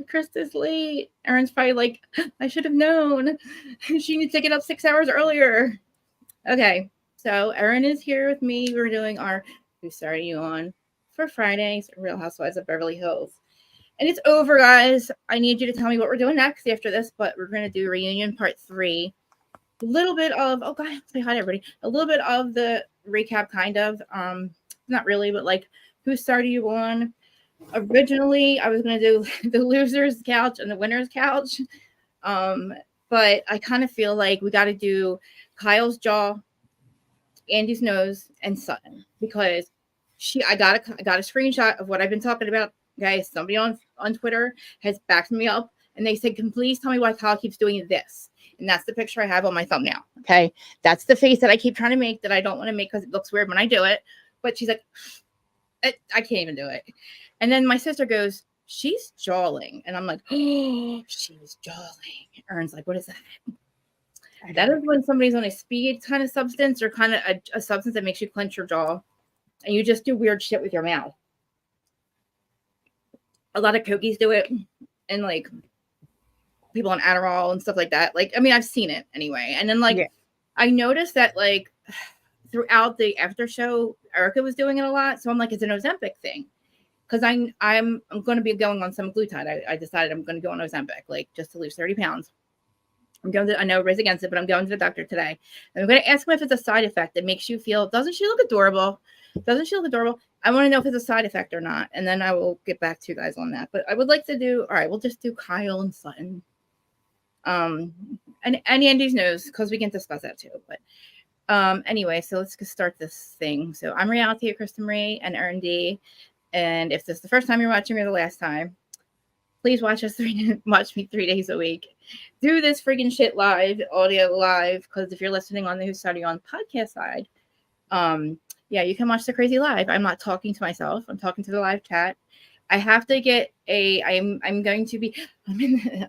Krista's late. Erin's probably like, I should have known. She needs to get up 6 hours earlier. Okay, so Erin is here with me. We're doing our Who Started You On for Fridays, Real Housewives of Beverly Hills. And it's over, guys. I need you to tell me what we're doing next after this, but we're going to do reunion part 3. A little bit of, oh, God, say hi to everybody. A little bit of the recap, kind of. Not really, but like, Who Started You On? Originally, I was going to do the loser's couch and the winner's couch. But I kind of feel like we got to do Kyle's jaw, Andy's nose, and Sutton, because I got a screenshot of what I've been talking about, guys. Somebody on Twitter has backed me up, and they said, "Can please tell me why Kyle keeps doing this?" And that's the picture I have on my thumbnail. Okay, that's the face that I keep trying to make that I don't want to make because it looks weird when I do it. But she's like, I can't even do it. And then my sister goes, "She's jawling," and I'm like, "Oh, she's jawling." Erin's like, "What is that?" That is when somebody's on a speed kind of substance, or kind of a substance that makes you clench your jaw, and you just do weird shit with your mouth. A lot of Kokies do it, and like people on Adderall and stuff like that. Like, I mean, I've seen it anyway. And then I noticed that like throughout the after show, Erica was doing it a lot. So I'm like, it's an Ozempic thing, because I'm going to be going on some glutide. I decided I'm going to go on Ozempic, like just to lose 30 pounds. I know everybody's against it, but I'm going to the doctor today. And I'm going to ask him if it's a side effect that makes you feel, doesn't she look adorable? Doesn't she look adorable? I want to know if it's a side effect or not. And then I will get back to you guys on that. But I would like to do, all right, we'll just do Kyle and Sutton. And Andy's nose, because we can discuss that too. But anyway, so let's start this thing. So I'm Reality at Krista Marie and Erin D. And if this is the first time you're watching me or the last time, please watch me 3 days a week. Do this freaking shit live, audio live, because if you're listening on the Who Started You On podcast side, yeah, you can watch the crazy live. I'm not talking to myself. I'm talking to the live chat. I have to get I'm going to be,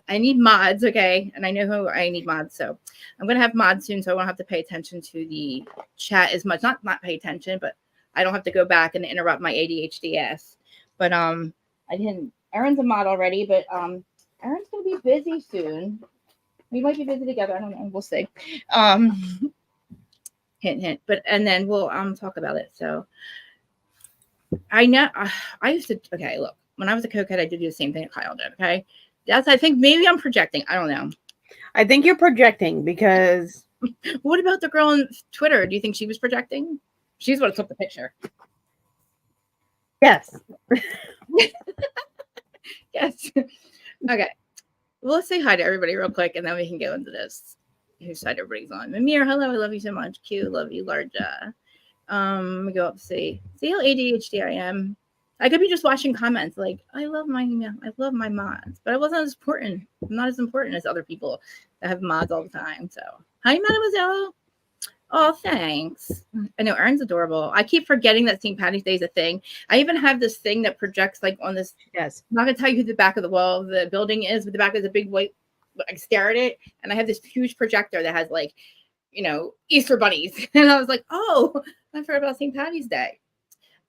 I need mods, okay? And I know who I need mods, so I'm going to have mods soon, so I won't have to pay attention to the chat as much. Not pay attention, but I don't have to go back and interrupt my ADHD ass. But Erin's a mod already, but Erin's going to be busy soon. We might be busy together. I don't know. We'll see. Hint. But, and then we'll talk about it. So I know I used to, okay, look, when I was a cokehead, I did do the same thing that Kyle did, okay? I think maybe I'm projecting. I don't know. I think you're projecting because. What about the girl on Twitter? Do you think she was projecting? She's what took the picture. Yes. Yes. Okay. Well, let's say hi to everybody real quick, and then we can go into this. Whose side everybody's on? Mimir, hello. I love you so much. Q, love you, Larja. Let me go up see how ADHD I am. I could be just watching comments like, I love my mods, but I wasn't as important. I'm not as important as other people that have mods all the time. So, hi, Mademoiselle. Oh, thanks. I know Erin's adorable. I keep forgetting that St. Patty's Day is a thing. I even have this thing that projects like on this. Yes. I'm not gonna tell you who the back of the wall of the building is, but the back is a big white. I stare at it, and I have this huge projector that has like, Easter bunnies, and I was like, oh, I forgot about St. Patty's Day.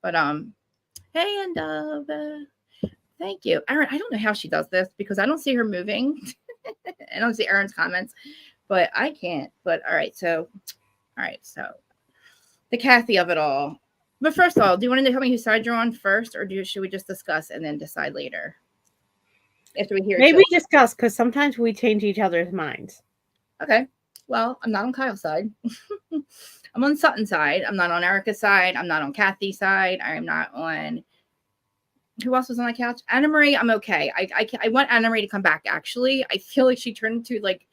But hey, and thank you, Erin. I don't know how she does this because I don't see her moving. I don't see Erin's comments, but I can't. But all right, so the Kathy of it all. But first of all, do you want to tell me whose side you're on first, or should we just discuss and then decide later? After we hear maybe discuss, because sometimes we change each other's minds. Okay. Well, I'm not on Kyle's side. I'm on Sutton's side. I'm not on Erica's side. I'm not on Kathy's side. I am not on. Who else was on the couch? Anna Marie. I'm okay. I want Anna Marie to come back. Actually, I feel like she turned into like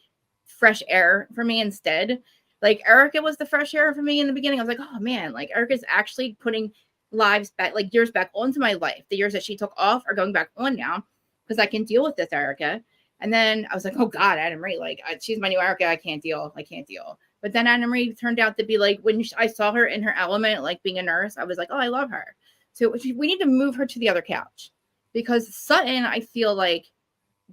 fresh air for me instead. Like Erica was the fresh air for me in the beginning. I was like, oh man, like Erica's actually putting lives back, like years back onto my life. The years that she took off are going back on now because I can deal with this Erica. And then I was like, oh God, Anna Marie, like she's my new Erica. I can't deal. But then Anna Marie turned out to be like, when I saw her in her element, like being a nurse, I was like, oh, I love her. So we need to move her to the other couch, because Sutton, I feel like,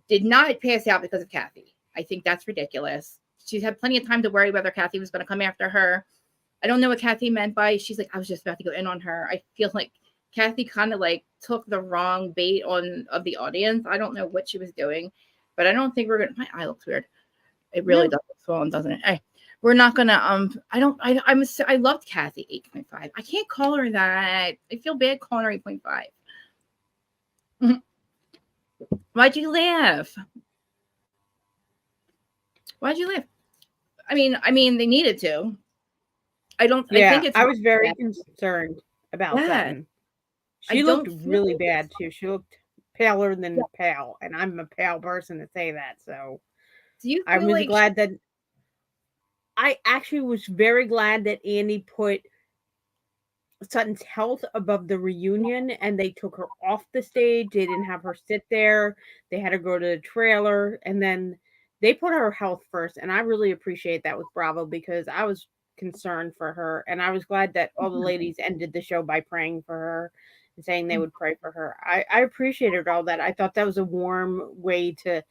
did not pass out because of Kathy. I think that's ridiculous. She's had plenty of time to worry whether Kathy was going to come after her. I don't know what Kathy meant by, she's like, I was just about to go in on her. I feel like Kathy kind of like took the wrong bait of the audience. I don't know what she was doing, but I don't think we're gonna. My eye looks weird. It really does look swollen, doesn't it? Hey, we're not gonna. I loved Kathy 8.5. I can't call her that. I feel bad calling her 8.5. Why'd you laugh? Why'd you laugh? I mean, they needed to. I don't. Yeah, I think it's. I was very concerned about Sutton. She looked really bad too. She looked paler than pale, and I'm a pale person to say that. So I was glad that. I actually was very glad that Andy put Sutton's health above the reunion, and they took her off the stage. They didn't have her sit there. They had her go to the trailer, and then they put her health first. And I really appreciate that with Bravo, because I was concerned for her, and I was glad that all the ladies ended the show by praying for her and saying they would pray for her. I appreciated all that. I thought that was a warm way to,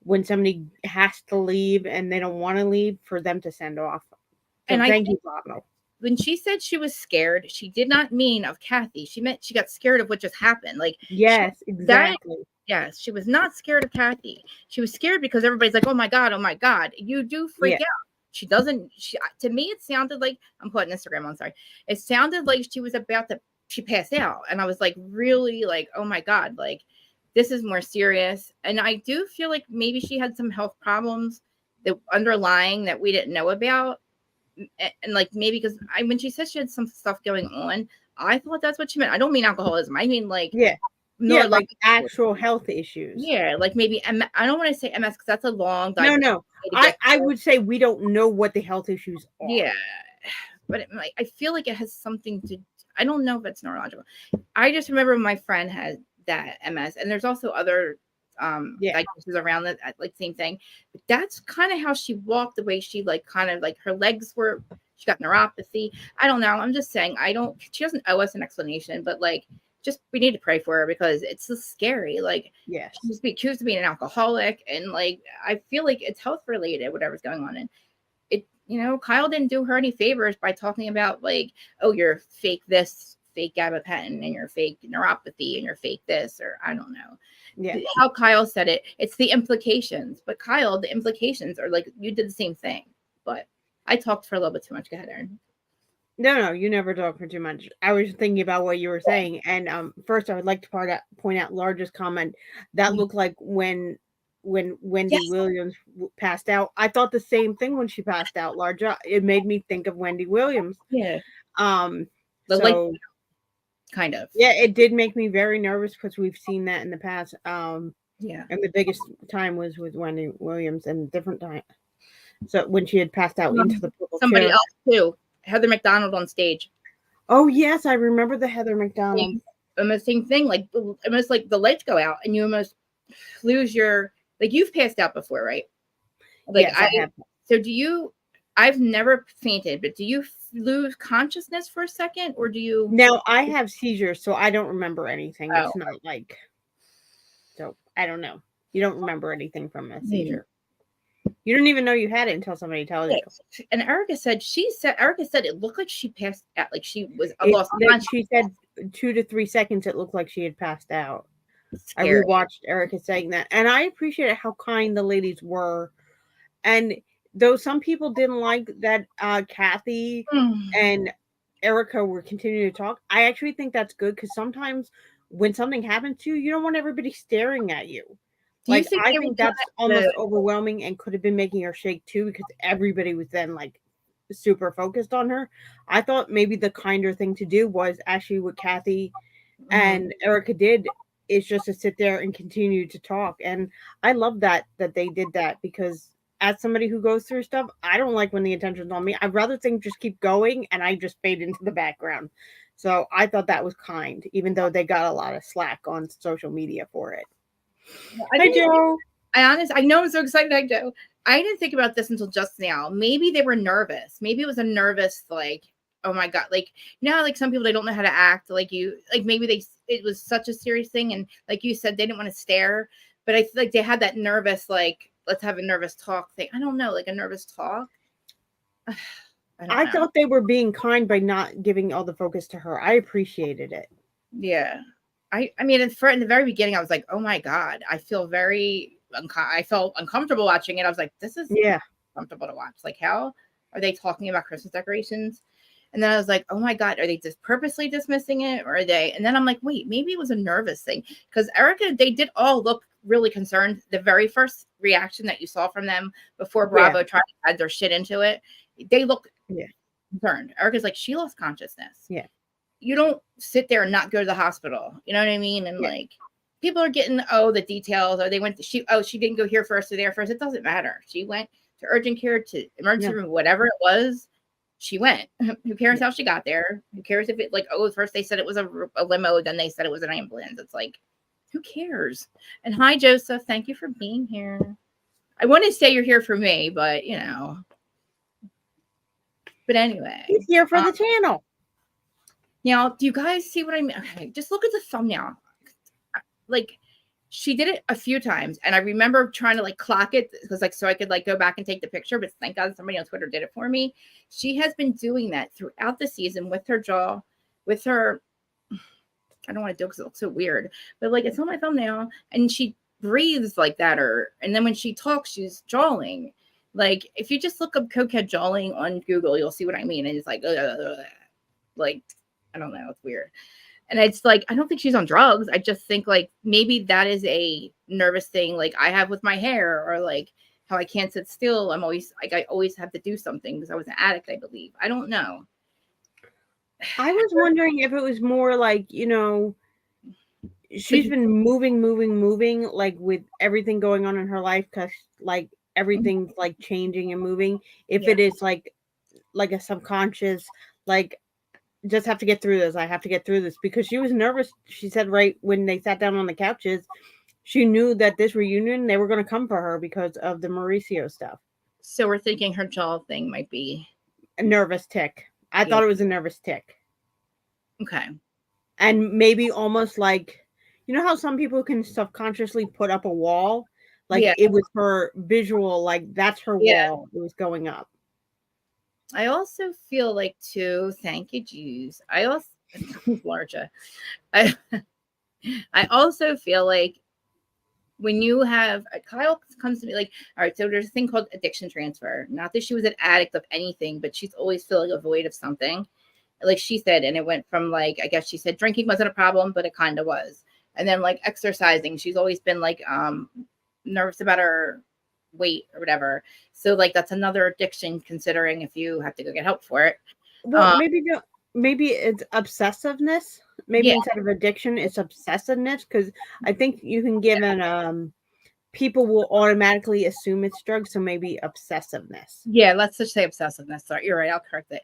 when somebody has to leave and they don't want to leave, for them to send off. So and thank you, Bravo. When she said she was scared, she did not mean of Kathy. She meant she got scared of what just happened. Like, yes, exactly. Yes, she was not scared of Kathy. She was scared because everybody's like, oh my God. You do freak out. She doesn't. To me, it sounded like, I'm putting Instagram on, sorry. It sounded like she was she passed out. And I was like, really, like, oh my God, like, this is more serious. And I do feel like maybe she had some health problems that underlying that we didn't know about. And like, maybe because when she said she had some stuff going on, I thought that's what she meant. I don't mean alcoholism. I mean like, like actual health issues. Yeah, like maybe I don't want to say MS because that's a long diagnosis. No. I would say we don't know what the health issues are. Yeah, but I feel like it has something to. I don't know if it's neurological. I just remember my friend had that MS, and there's also other diagnoses around that, like same thing. But that's kind of how she walked, the way she like kind of like her legs were. She got neuropathy. I don't know. I'm just saying. She doesn't owe us an explanation, but like. Just we need to pray for her because it's so scary. Like, she's accused of being an alcoholic, and like I feel like it's health related, whatever's going on. And it, Kyle didn't do her any favors by talking about like, oh, you're fake this, fake gabapentin, and you're fake neuropathy, and you're fake this, or I don't know. Yeah, how Kyle said it. It's the implications, but Kyle, the implications are like you did the same thing. But I talked for a little bit too much. Go ahead, Erin. No, you never talk for too much. I was thinking about what you were saying, and first I would like to point out Large's comment. That looked like when Wendy Williams passed out. I thought the same thing when she passed out. Large, it made me think of Wendy Williams. Yeah. So like, kind of. Yeah, it did make me very nervous because we've seen that in the past. And the biggest time was with Wendy Williams, and different time. So when she had passed out into the purple somebody chair. else too. Heather McDonald on stage. Oh yes, I remember the Heather McDonald. Almost same thing, like almost like the lights go out and you almost lose your, like you've passed out before, right? Like yes, I have. So do you? I've never fainted, but do you lose consciousness for a second, or do you? No, I have seizures, so I don't remember anything. It's not like. So I don't know. You don't remember anything from a seizure. You don't even know you had it until somebody tells you. And Erica said it looked like she passed out, like she was lost consciousness. She said 2 to 3 seconds it looked like she had passed out. I rewatched Erica saying that, and I appreciated how kind the ladies were. And though some people didn't like that Kathy and Erica were continuing to talk, I actually think that's good, because sometimes when something happens to you, you don't want everybody staring at you. Like, I think that's almost overwhelming and could have been making her shake too, because everybody was then like super focused on her. I thought maybe the kinder thing to do was actually what Kathy and Erica did, is just to sit there and continue to talk. And I love that they did that, because as somebody who goes through stuff, I don't like when the attention's on me. I'd rather things just keep going and I just fade into the background. So I thought that was kind, even though they got a lot of slack on social media for it. Hi, Joe. I know I'm so excited. Hi, Joe. I didn't think about this until just now. Maybe they were nervous. Maybe it was a nervous, like, oh my God, like, like some people, they don't know how to act. Like maybe it was such a serious thing, and like you said, they didn't want to stare. But I feel like they had that nervous, like, let's have a nervous talk thing. I don't know, like a nervous talk. I thought they were being kind by not giving all the focus to her. I appreciated it. Yeah. I mean, in the very beginning, I was like, oh my God, I feel I felt uncomfortable watching it. I was like, this is comfortable to watch. Like, how are they talking about Christmas decorations? And then I was like, oh my God, are they just purposely dismissing it? Or are they? And then I'm like, wait, maybe it was a nervous thing. Because Erica, they did all look really concerned. The very first reaction that you saw from them before Bravo tried to add their shit into it, they look concerned. Erica's like, she lost consciousness. Yeah. You don't sit there and not go to the hospital. You know what I mean? And like, people are getting, the details, or they went, she didn't go here first or there first. It doesn't matter. She went to urgent care, to emergency room, whatever it was, she went. Who cares how she got there? Who cares if it, like, first they said it was a limo, then they said it was an ambulance. It's like, who cares? And hi, Joseph. Thank you for being here. I want to say you're here for me, but you know. But anyway. He's here for the channel. Now, do you guys see what I mean? Okay, just look at the thumbnail. Like, she did it a few times, and I remember trying to like clock it because like so I could like go back and take the picture, but thank God somebody on Twitter did it for me. She has been doing that throughout the season with her jaw, with her, I don't want to do it because it looks so weird, but like it's on my thumbnail, and she breathes like that, and then when she talks, she's jawling. Like, if you just look up cokehead jawling on Google, you'll see what I mean. And it's like, like, I don't know, it's weird. And it's like, I don't think she's on drugs. I just think like maybe that is a nervous thing like I have with my hair, or like how I can't sit still. I'm always like, I always have to do something because I was an addict, I believe. I don't know. I was wondering if it was more like, you know, she's been moving, like with everything going on in her life, because like everything's like changing and moving. If it is like a subconscious, like, just have to get through this. I have to get through this, because she was nervous. She said right when they sat down on the couches, she knew that this reunion, they were going to come for her because of the Mauricio stuff. So we're thinking her jaw thing might be a nervous tick. I thought it was a nervous tick. Okay. And maybe almost like, you know how some people can subconsciously put up a wall? Like it was her visual, like that's her wall. It was going up. I also feel like too, thank you, Jews. I also larger. I also feel like when you have Kyle comes to me like, all right, so there's a thing called addiction transfer. Not that she was an addict of anything, but she's always feeling a void of something. Like she said, and it went from like, I guess she said drinking wasn't a problem, but it kind of was. And then like exercising, she's always been like nervous about her weight or whatever. So like that's another addiction, considering if you have to go get help for it. Well, maybe it's obsessiveness. Maybe instead of addiction, it's obsessiveness, because I think you can give an people will automatically assume it's drugs, so maybe obsessiveness. Yeah, let's just say obsessiveness. Sorry, you're right. I'll correct it.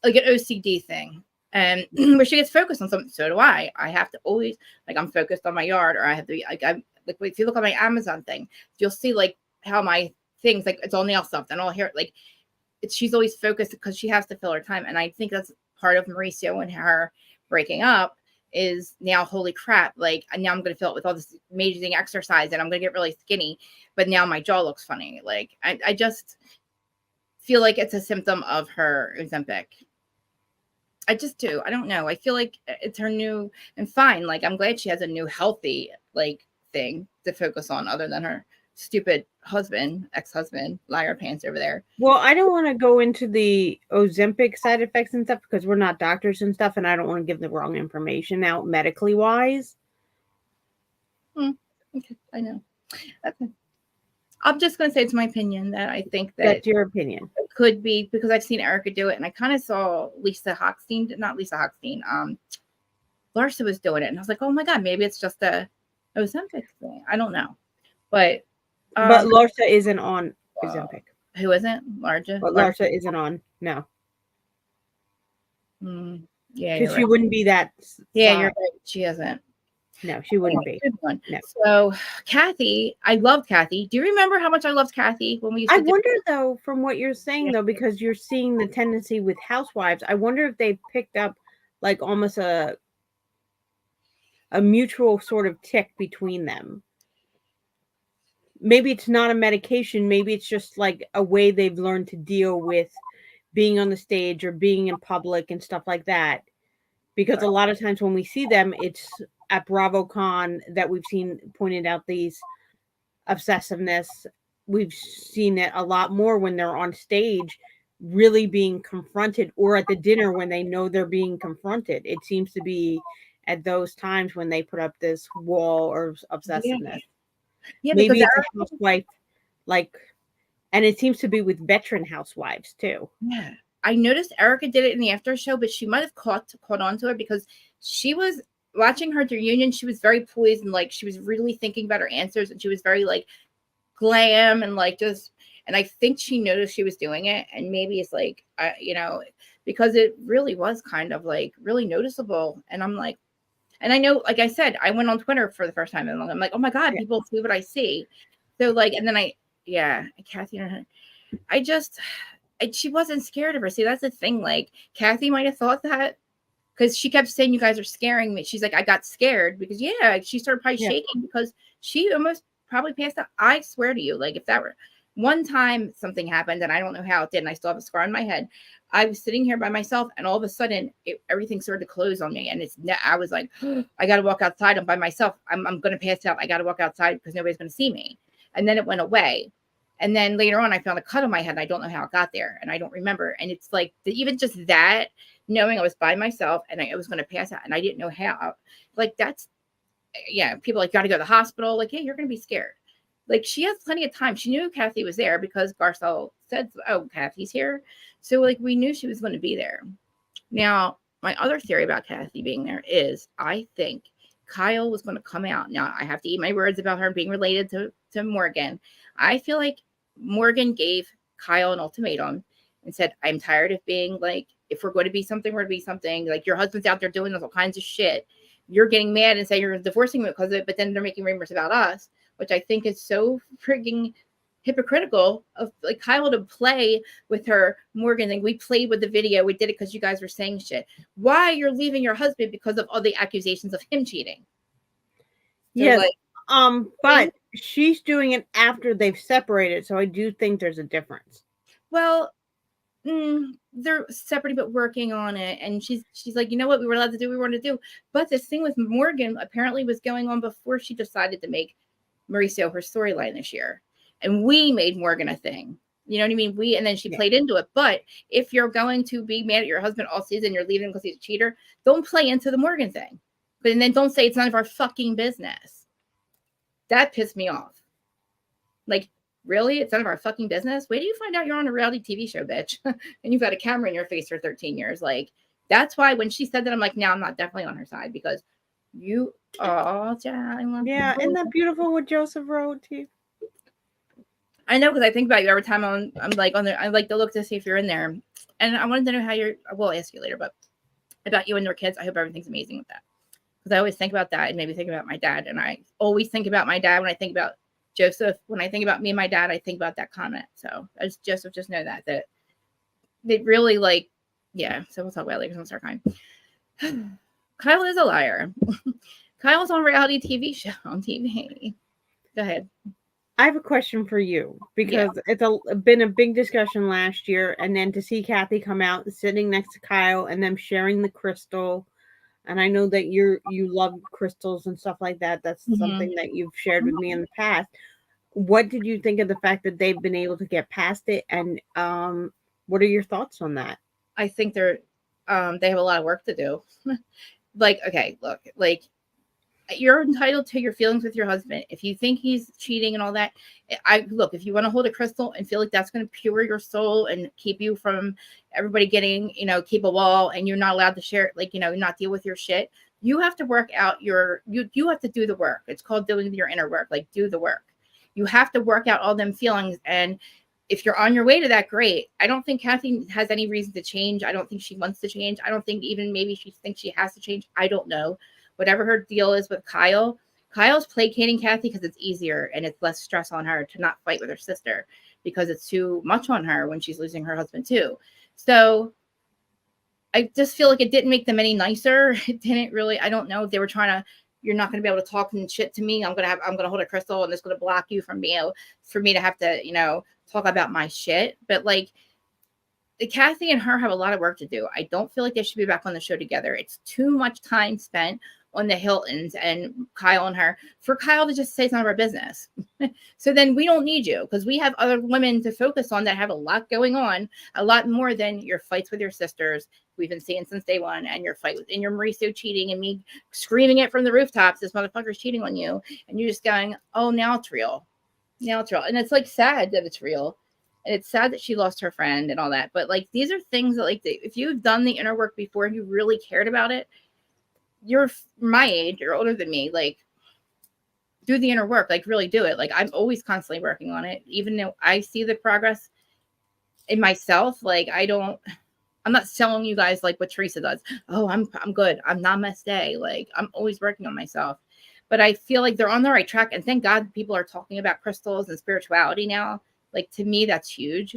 Like an OCD thing, and where she gets focused on something. So do I. I have to always like I'm focused on my yard, or I have to be like I'm like if you look at my Amazon thing, you'll see like how my things like it's all nail stuff and all hair like she's always focused because she has to fill her time. And I think that's part of Mauricio and her breaking up is now, holy crap, like now I'm going to fill it with all this amazing exercise and I'm going to get really skinny, but now my jaw looks funny. Like I just feel like it's a symptom of her Ozempic. I just do. I don't know. I feel like it's her new and fine. Like I'm glad she has a new healthy like thing to focus on other than her stupid ex-husband, liar pants over there. Well, I don't want to go into the Ozempic side effects and stuff because we're not doctors and stuff, and I don't want to give the wrong information out medically wise. Okay, I know. Okay. I'm just going to say it's my opinion that I think that's your opinion. It could be because I've seen Erica do it, and I kind of saw not Lisa Hochstein, Larsa was doing it, and I was like, oh my God, maybe it's just a Ozempic thing. I don't know, but Larsa isn't on Ozempic. Who isn't? Larsa? But Larsa isn't on. No. Yeah, because she wouldn't be that. Yeah, you're right. She isn't. No, she wouldn't be. Good one. No. So Kathy, I loved Kathy. Do you remember how much I loved Kathy when we used to I wonder though, from what you're saying though, because you're seeing the tendency with housewives, I wonder if they picked up like almost a mutual sort of tick between them. Maybe it's not a medication. Maybe it's just like a way they've learned to deal with being on the stage or being in public and stuff like that. because a lot of times when we see them, it's at BravoCon that we've seen pointed out these obsessiveness. We've seen it a lot more when they're on stage really being confronted, or at the dinner when they know they're being confronted. It seems to be at those times when they put up this wall or obsessiveness. Yeah, Maybe because it's a housewife, like, and it seems to be with veteran housewives too. Yeah, I noticed Erica did it in the after show, but she might have caught on to it because she was watching her reunion. She was very poised and like she was really thinking about her answers, and she was very like glam and like just. And I think she noticed she was doing it, and maybe it's like because it really was kind of like really noticeable. And I'm like, and I know, like I said, I went on Twitter for the first time, and I'm like, oh my god, people see what I see. So like, and then Kathy, she wasn't scared of her. See, that's the thing. Like, Kathy might have thought that because she kept saying, you guys are scaring me. She's like, I got scared because, she started probably shaking because she almost probably passed out. I swear to you, like, if that were one time something happened, and I don't know how it did, and I still have a scar on my head. I was sitting here by myself, and all of a sudden, everything started to close on me. And I was like, I got to walk outside. I'm by myself. I'm going to pass out. I got to walk outside because nobody's going to see me. And then it went away. And then later on, I found a cut on my head. And I don't know how it got there, and I don't remember. And it's like even just that, knowing I was by myself and I was going to pass out, and I didn't know how. Like that's, people like got to go to the hospital. Like, you're going to be scared. Like she has plenty of time. She knew Kathy was there because Garcelle said, "Oh, Kathy's here," so like we knew she was going to be there. Now, my other theory about Kathy being there is I think Kyle was going to come out. Now, I have to eat my words about her being related to Morgan. I feel like Morgan gave Kyle an ultimatum and said, I'm tired of being like, if we're going to be something, we're going to be something. Like, your husband's out there doing all kinds of shit. You're getting mad and say you're divorcing him because of it, but then they're making rumors about us, which I think is so freaking hypocritical of like Kyle to play with her. Morgan, like, we played with the video. We did it because you guys were saying shit. Why you're leaving your husband because of all the accusations of him cheating? So, yes. But she's doing it after they've separated. So I do think there's a difference. Well, they're separated but working on it, and she's like, you know what, we were allowed to do what we wanted to do. But this thing with Morgan apparently was going on before she decided to make Mauricio her storyline this year, and we made Morgan a thing. You know what I mean? And then she played into it. But if you're going to be mad at your husband all season, you're leaving because he's a cheater, don't play into the Morgan thing. And then don't say it's none of our fucking business. That pissed me off. Like, really? It's none of our fucking business? Wait till you find out you're on a reality TV show, bitch. And you've got a camera in your face for 13 years. Like, that's why when she said that, I'm like, no, I'm not definitely on her side because you, yeah, isn't that beautiful what Joseph wrote to you? I know, because I think about you every time I'm like on there. I like to look to see if you're in there. And I wanted to know how we'll ask you later, but about you and your kids, I hope everything's amazing with that. Because I always think about that and maybe think about my dad. And I always think about my dad when I think about Joseph. When I think about me and my dad, I think about that comment. So as Joseph, just know that it really like, so we'll talk about it later. I'm start crying. Kyle is a liar. Kyle's on a reality TV show on TV. Go ahead. I have a question for you because it's been a big discussion last year, and then to see Kathy come out sitting next to Kyle and them sharing the crystal. And I know that you love crystals and stuff like that. That's something that you've shared with me in the past. What did you think of the fact that they've been able to get past it? And what are your thoughts on that? I think they have a lot of work to do. Like, okay, look, like, you're entitled to your feelings with your husband. If you think he's cheating and all that, if you want to hold a crystal and feel like that's going to pure your soul and keep you from everybody getting, keep a wall and you're not allowed to share, like, not deal with your shit. You have to work out you have to do the work. It's called doing your inner work. Like, do the work. You have to work out all them feelings. And if you're on your way to that, great. I don't think Kathy has any reason to change. I don't think she wants to change. I don't think even maybe she thinks she has to change. I don't know. Whatever her deal is with Kyle's placating Kathy because it's easier and it's less stress on her to not fight with her sister because it's too much on her when she's losing her husband too. So I just feel like it didn't make them any nicer. It didn't really. I don't know if they were trying to. You're not going to be able to talk and shit to me. I'm going to hold a crystal and it's going to block you from being able for me to have to talk about my shit. But like, Kathy and her have a lot of work to do. I don't feel like they should be back on the show together. It's too much time spent on the Hiltons and Kyle and her for Kyle to just say it's none of our business. So then we don't need you because we have other women to focus on that have a lot going on, a lot more than your fights with your sisters. We've been seeing since day one, and your fight and your Mauricio cheating and me screaming it from the rooftops, this motherfucker's cheating on you. And you're just going, oh, now it's real. Now it's real. And it's like sad that it's real. And it's sad that she lost her friend and all that. But like, these are things that like, if you've done the inner work before and you really cared about it, you're my age, you're older than me, like do the inner work, like really do it. Like I'm always constantly working on it, even though I see the progress in myself. Like I'm not selling you guys like what Teresa does. Oh, I'm good. I'm namaste. Like I'm always working on myself. But I feel like they're on the right track. And thank God people are talking about crystals and spirituality now. Like to me, that's huge.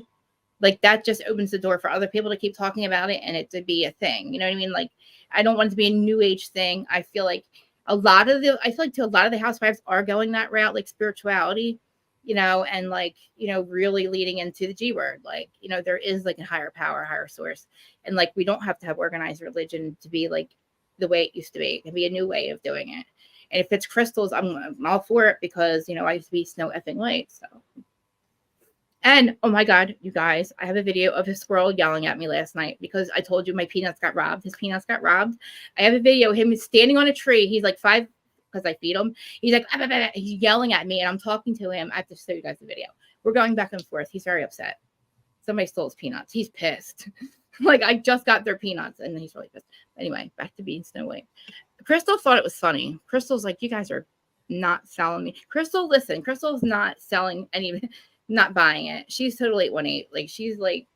Like that just opens the door for other people to keep talking about it and it to be a thing. You know what I mean? Like I don't want it to be a new age thing. I feel like a lot of the housewives are going that route, like spirituality, you know, and like, you know, really leading into the G word. Like, you know, there is like a higher power, higher source. And like, we don't have to have organized religion to be like the way it used to be. It can be a new way of doing it. And if it's crystals, I'm all for it because, you know, I used to be Snow effing White. So. And oh my God, you guys, I have a video of his squirrel yelling at me last night because I told you my peanuts got robbed. His peanuts got robbed. I have a video of him standing on a tree. He's like 5 because I feed him. He's like, ah, bah, bah, bah. He's yelling at me and I'm talking to him. I have to show you guys the video. We're going back and forth. He's very upset. Somebody stole his peanuts. He's pissed. Like I just got their peanuts and he's really pissed. Anyway, back to being Snow White. Crystal thought it was funny. Crystal's like, you guys are not selling me. Crystal, listen, Crystal's not selling any. Not buying it. She's totally 818. Like she's like,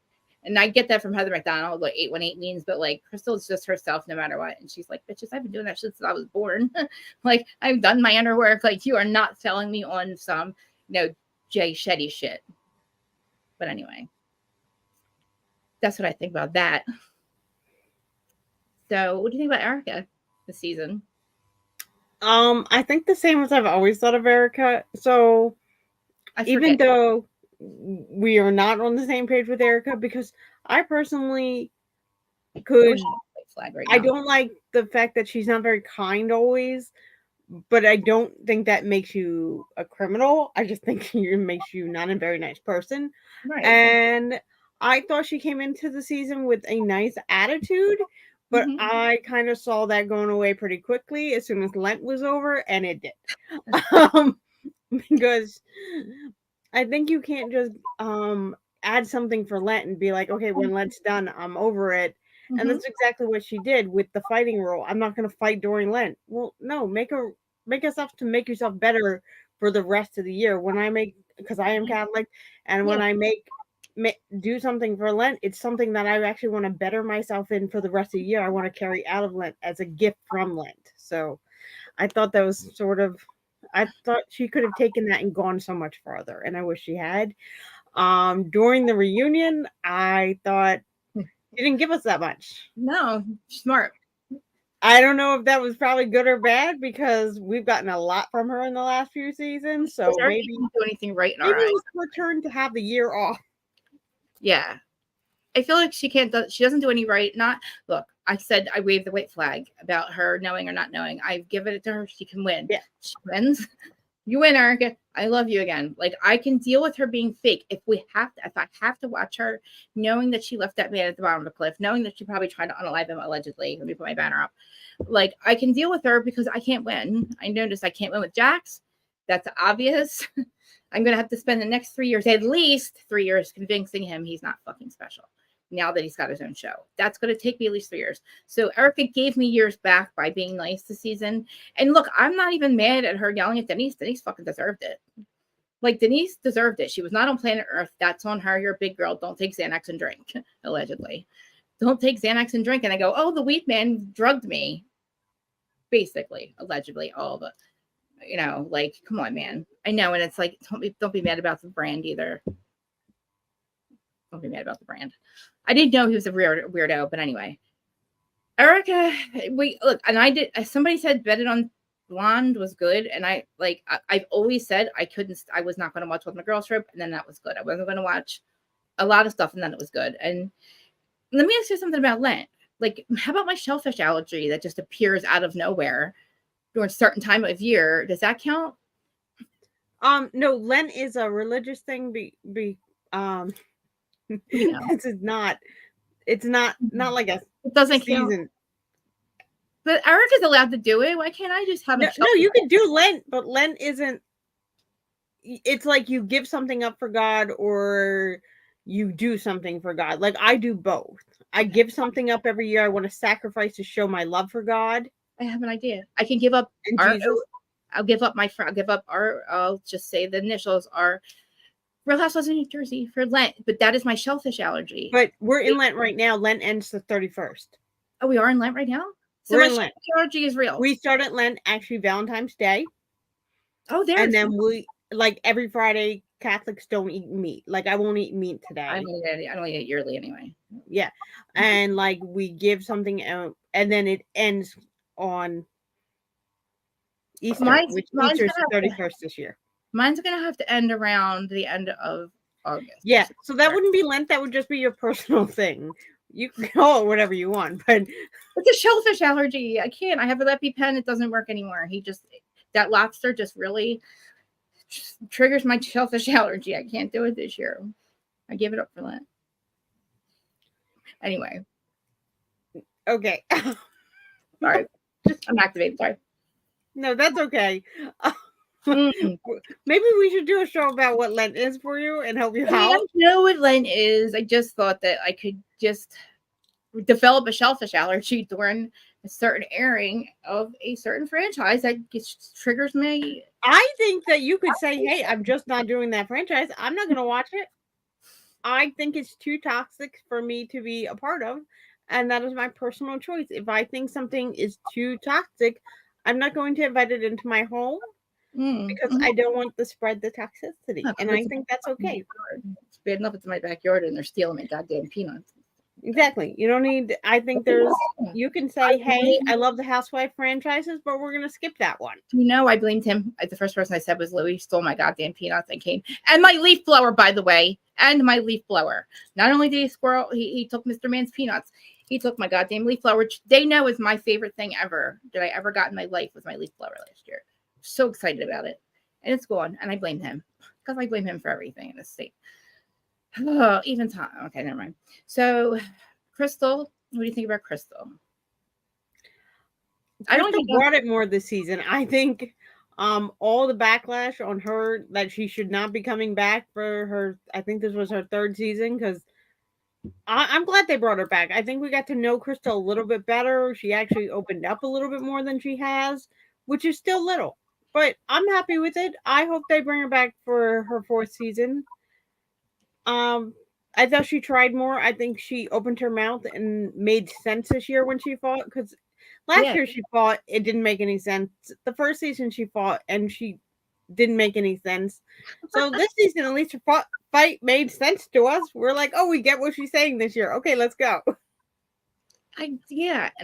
and I get that from Heather McDonald, what 818 means, but like Crystal's just herself no matter what. And she's like, bitches, I've been doing that shit since I was born. Like I've done my inner work. Like you are not selling me on some, you know, Jay Shetty shit. But anyway, that's what I think about that. So what do you think about Erica this season? I think the same as I've always thought of Erica. So even though we are not on the same page with Erica, because I personally I don't like the fact that she's not very kind always, but I don't think that makes you a criminal. I just think it makes you not a very nice person. Right. And I thought she came into the season with a nice attitude, but I kind of saw that going away pretty quickly as soon as Lent was over, and it did. Because I think you can't just add something for Lent and be like, okay, when Lent's done, I'm over it. And that's exactly what she did with the fighting rule. I'm not going to fight during Lent. Well, no, make yourself to make yourself better for the rest of the year. When I because I am Catholic, and when I do something for Lent, it's something that I actually want to better myself in for the rest of the year. I want to carry out of Lent as a gift from Lent. So I thought that was I thought she could have taken that and gone so much farther, and I wish she had. During the reunion, I thought she didn't give us that much. No, smart. I don't know if that was probably good or bad because we've gotten a lot from her in the last few seasons. So maybe didn't do anything right in our eyes. Maybe it was her turn to have the year off. Yeah, I feel like she doesn't do any right. Look, I said I waved the white flag about her knowing or not knowing. I've given it to her. She can win. Yeah, she wins. You win, Erica. I love you again. Like I can deal with her being fake if I have to watch her, knowing that she left that man at the bottom of the cliff, knowing that she probably tried to unalive him allegedly. Let me put my banner up. Like I can deal with her because I can't win. I noticed I can't win with Jax. That's obvious. I'm gonna have to spend the next 3 years, at least 3 years, convincing him he's not fucking special. Now that he's got his own show, that's going to take me at least 3 years. So Erica gave me years back by being nice this season. And look, I'm not even mad at her yelling at Denise. Denise fucking deserved it. Like Denise deserved it. She was not on planet Earth. That's on her. You're a big girl. Don't take Xanax and drink. Allegedly, don't take Xanax and drink. And I go, oh, the weed man drugged me. Basically, allegedly, all the, you know, like, come on, man. I know, and it's like, don't be mad about the brand either. Don't be mad about the brand. I didn't know he was a weirdo, but anyway. Erica, and I did. Somebody said Bet It on Blonde was good, and I've always said I was not going to watch With My Girls Trip, and then that was good. I wasn't going to watch a lot of stuff, and then it was good. And let me ask you something about Lent. Like, how about my shellfish allergy that just appears out of nowhere during a certain time of year? Does that count? No, Lent is a religious thing. This is not. It's not like a. It doesn't season. count. But Eric is allowed to do it. Why can't I just have no, you can do Lent, but Lent isn't. It's like you give something up for God, or you do something for God. Like I do both. I give something up every year. I want to sacrifice to show my love for God. I have an idea. I can give up I'll give up my friend. I'll give up I'll just say the initials are Real Housewives of New Jersey for Lent, but that is my shellfish allergy. But we're in Lent right now. Lent ends the 31st. Oh, we are in Lent right now? So we're my in Lent. Allergy is real. We started Lent actually Valentine's Day. Oh, there. And then we like every Friday Catholics don't eat meat. Like I won't eat meat today. I don't eat it yearly anyway. Yeah, and like we give something out, and then it ends on Easter, which Easter's 31st this year. Mine's gonna have to end around the end of August. Yeah, so that wouldn't be Lent. That would just be your personal thing. You can call it whatever you want, but it's a shellfish allergy. I can't. I have an EpiPen. It doesn't work anymore. That lobster just really triggers my shellfish allergy. I can't do it this year. I give it up for Lent. Anyway. Okay. Sorry. I'm activated. Sorry. No, that's okay. Maybe we should do a show about what Lent is for you and help you out. I don't know what Lent is. I just thought that I could just develop a shellfish allergy during a certain airing of a certain franchise that triggers me. I think that you could say, hey, I'm just not doing that franchise. I'm not going to watch it. I think it's too toxic for me to be a part of. And that is my personal choice. If I think something is too toxic, I'm not going to invite it into my home because I don't want to spread the toxicity. And I think that's okay. It's bad enough it's in my backyard and they're stealing my goddamn peanuts. Exactly. You don't need, I think you can say, hey, I love the Housewife franchises, but we're going to skip that one. I blamed him. The first person I said was Louis. He stole my goddamn peanuts and came. And my leaf blower, by the way. And my leaf blower. Not only did he took Mr. Man's peanuts, he took my goddamn leaf blower, which they know is my favorite thing ever that I ever got in my life was my leaf blower last year. So excited about it. And it's gone. And I blame him. Because I blame him for everything in this state. Oh, even time. Okay, never mind. So, Crystal, what do you think about Crystal? I don't think brought it more this season. I think all the backlash on her that she should not be coming back for her. I think this was her third season because I'm glad they brought her back. I think we got to know Crystal a little bit better. She actually opened up a little bit more than she has, which is still little, but I'm happy with it. I hope they bring her back for her fourth season. I thought she tried more. I think she opened her mouth and made sense this year when she fought because last year she fought, it didn't make any sense. The first season she fought and she didn't make any sense. So this season, at least her fight made sense to us. We're like, oh, we get what she's saying this year. Okay, let's go. And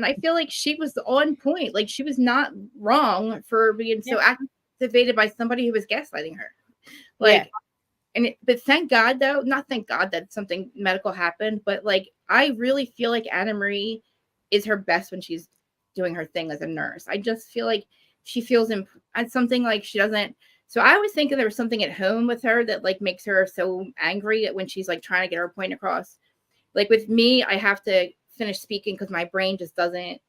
I feel like she was on point. Like she was not wrong for being so activated by somebody who was gaslighting her. But thank God, though, not thank God that something medical happened, but like I really feel like Anna Marie is her best when she's doing her thing as a nurse. I just feel like she feels something like she doesn't. So I always think there was something at home with her that like makes her so angry when she's like trying to get her point across. Like with me, I have to finish speaking because my brain just doesn't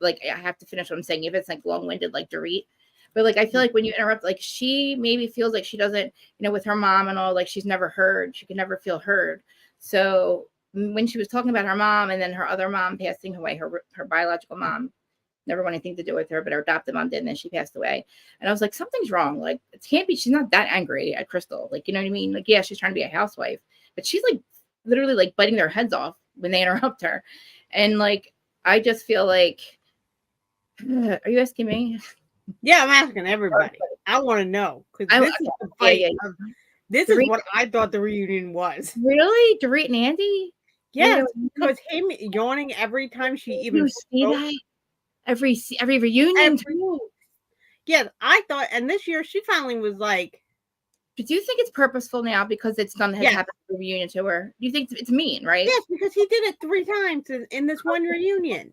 like. I have to finish what I'm saying if it's like long-winded, like Dorit. But like I feel like when you interrupt, like she maybe feels like she doesn't, with her mom and all, like she's never heard. She can never feel heard. So when she was talking about her mom and then her other mom passing away, her biological mom never wanted anything to do with her, but her adopted mom did, and then she passed away. And I was like, something's wrong. Like it can't be. She's not that angry at Crystal. Like you know what I mean? Like yeah, she's trying to be a housewife, but she's like literally like biting their heads off when they interrupt her. And like I just feel like, are you asking me? Yeah, I'm asking everybody. I want to know because this is the fight. This is what I thought the reunion was. Really, Dorit and Andy? Yeah, because him yawning every time she even spoke. That? Every reunion. Yeah, I thought, and this year she finally was like, Do you think it's purposeful now because it's done has Yes. happened at the reunion to her? Do you think it's mean, right? Yes, because he did it 3 times in this one reunion.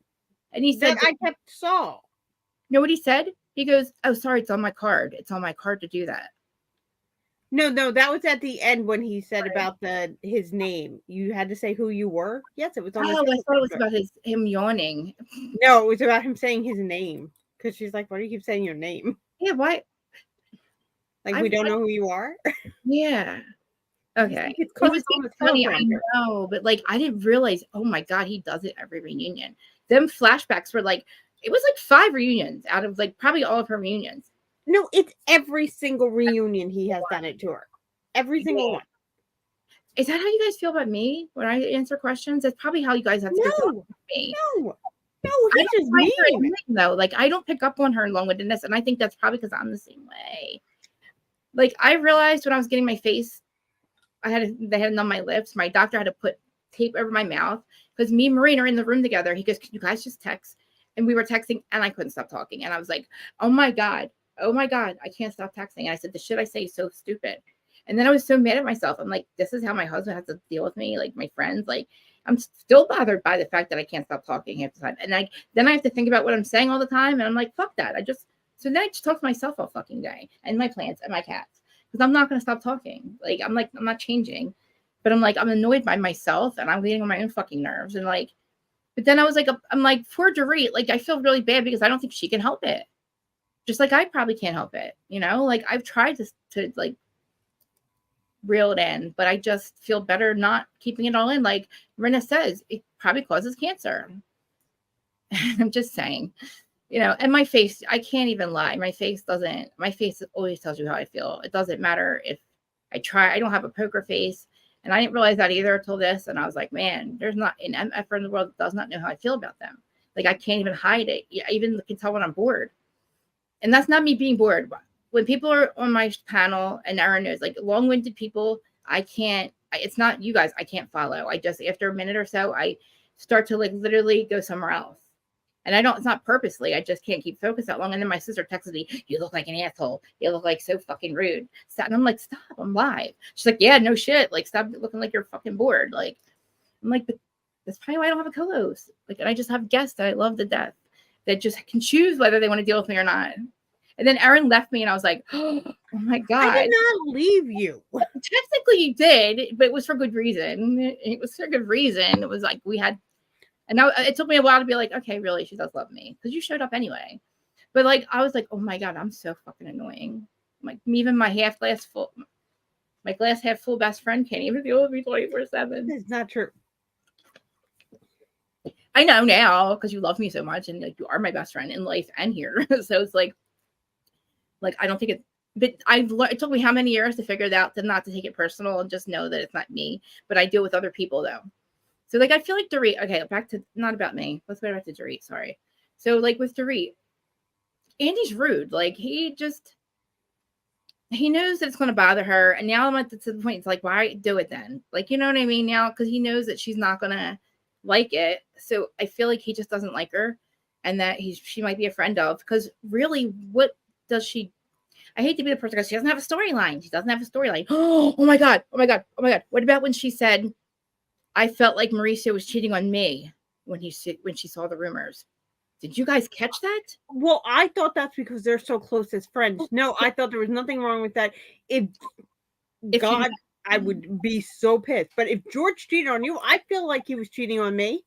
And he said, I kept saw. You know what he said? He goes, "Oh, sorry, it's on my card. It's on my card to do that." No, that was at the end when he said about his name. You had to say who you were. Yes, it was on. Oh, I thought it was about him yawning. No, it was about him saying his name. Because she's like, "Why do you keep saying your name? Yeah, why? Like we don't know who you are." Yeah. Okay. It's It was funny, I know, but like I didn't realize. Oh my god, he does it every reunion. Them flashbacks were like it was like 5 reunions out of like probably all of her reunions. No, it's every single reunion he has done it to her. Every single one. Is that how you guys feel about me when I answer questions? That's probably how you guys have to feel about me. No, he's just mean. Though, like I don't pick up on her long-windedness, and I think that's probably because I'm the same way. Like I realized when I was getting my face, they had to numb my lips. My doctor had to put tape over my mouth because me and Marina are in the room together. He goes, "Can you guys just text?" And we were texting, and I couldn't stop talking. And I was like, "Oh my god, I can't stop texting." And I said, "The shit I say is so stupid." And then I was so mad at myself. I'm like, "This is how my husband has to deal with me, like my friends." Like I'm still bothered by the fact that I can't stop talking half the time. And then I have to think about what I'm saying all the time. And I'm like, fuck that. So then I just talk to myself all fucking day and my plants and my cats. Because I'm not going to stop talking. Like, I'm not changing. But I'm like, I'm annoyed by myself and I'm getting on my own fucking nerves. And like, but then I was like, I'm like, poor Dorit, like, I feel really bad because I don't think she can help it. Just like I probably can't help it. You know, like I've tried to like reel it in, but I just feel better not keeping it all in. Like Rena says, it probably causes cancer. I'm just saying. You know, and my face, I can't even lie. My face always tells you how I feel. It doesn't matter if I try. I don't have a poker face. And I didn't realize that either until this. And I was like, man, there's not an MF in the world that does not know how I feel about them. Like, I can't even hide it. I even can tell when I'm bored. And that's not me being bored. When people are on my panel, and Aaron knows, like, long-winded people, it's not you guys, I can't follow. I just, after a minute or so, I start to, like, literally go somewhere else. And it's not purposely. I just can't keep focused that long. And then my sister texted me, "You look like an asshole. You look like so fucking rude." And I'm like, "Stop, I'm live." She's like, "Yeah, no shit. Like, stop looking like you're fucking bored." Like, I'm like, but that's probably why I don't have a co-host. Like, and I just have guests that I love to death that just can choose whether they want to deal with me or not. And then Aaron left me and I was like, oh my God. I did not leave you. Technically you did, but it was for good reason. It was for good reason. It was like and now it took me a while to be like, okay, really, she does love me because you showed up anyway. But like, I was like, oh my God, I'm so fucking annoying. Like, even my glass half full best friend can't even deal with me 24/7. It's not true. I know now because you love me so much and like you are my best friend in life and here. So it's like I don't think it. But it took me how many years to figure it out to not to take it personal and just know that it's not me. But I deal with other people though. So, like, I feel like Dorit, okay, back to, not about me. Let's go back to Dorit, sorry. So, like, with Dorit, Andy's rude. Like, he knows that it's going to bother her. And now I'm to the point, it's like, why do it then? Like, you know what I mean? Now, because he knows that she's not going to like it. So, I feel like he just doesn't like her and that she might be a friend of. Because really, what does she, I hate to be the person because she doesn't have a storyline. She doesn't have a storyline. Oh my God. What about when she said, I felt like Mauricio was cheating on me when she saw the rumors. Did you guys catch that? Well, I thought that's because they're so close as friends. No, I thought there was nothing wrong with that. If God, I would be so pissed. But if George cheated on you, I feel like he was cheating on me.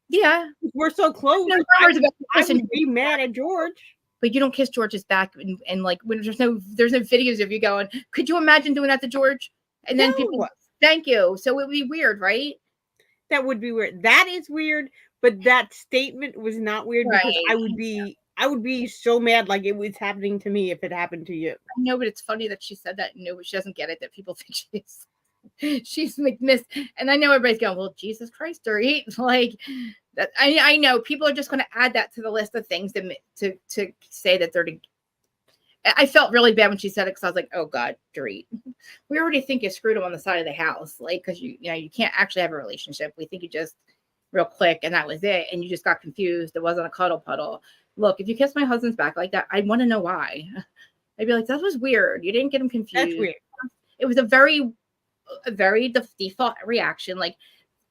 Yeah. We're so close. No, I would be mad at George. But you don't kiss George's back and like when there's no videos of you going, could you imagine doing that to George? And then people, thank you. So it would be weird, right? That would be weird. That is weird, but that statement was not weird because I would be so mad like it was happening to me if it happened to you. I know, but it's funny that she said that. No, but she doesn't get it that people think she's McMiss. And I know everybody's going, well, Jesus Christ, Dorit. Like that. I know people are just going to add that to the list of things to say that they're. I felt really bad when she said it because I was like, oh God, Dorit. We already think you screwed him on the side of the house. Like, because you can't actually have a relationship. We think you just real quick and that was it. And you just got confused. It wasn't a cuddle puddle. Look, if you kiss my husband's back like that, I want to know why. I'd be like, that was weird. You didn't get him confused. That's weird. it was a very default reaction. Like,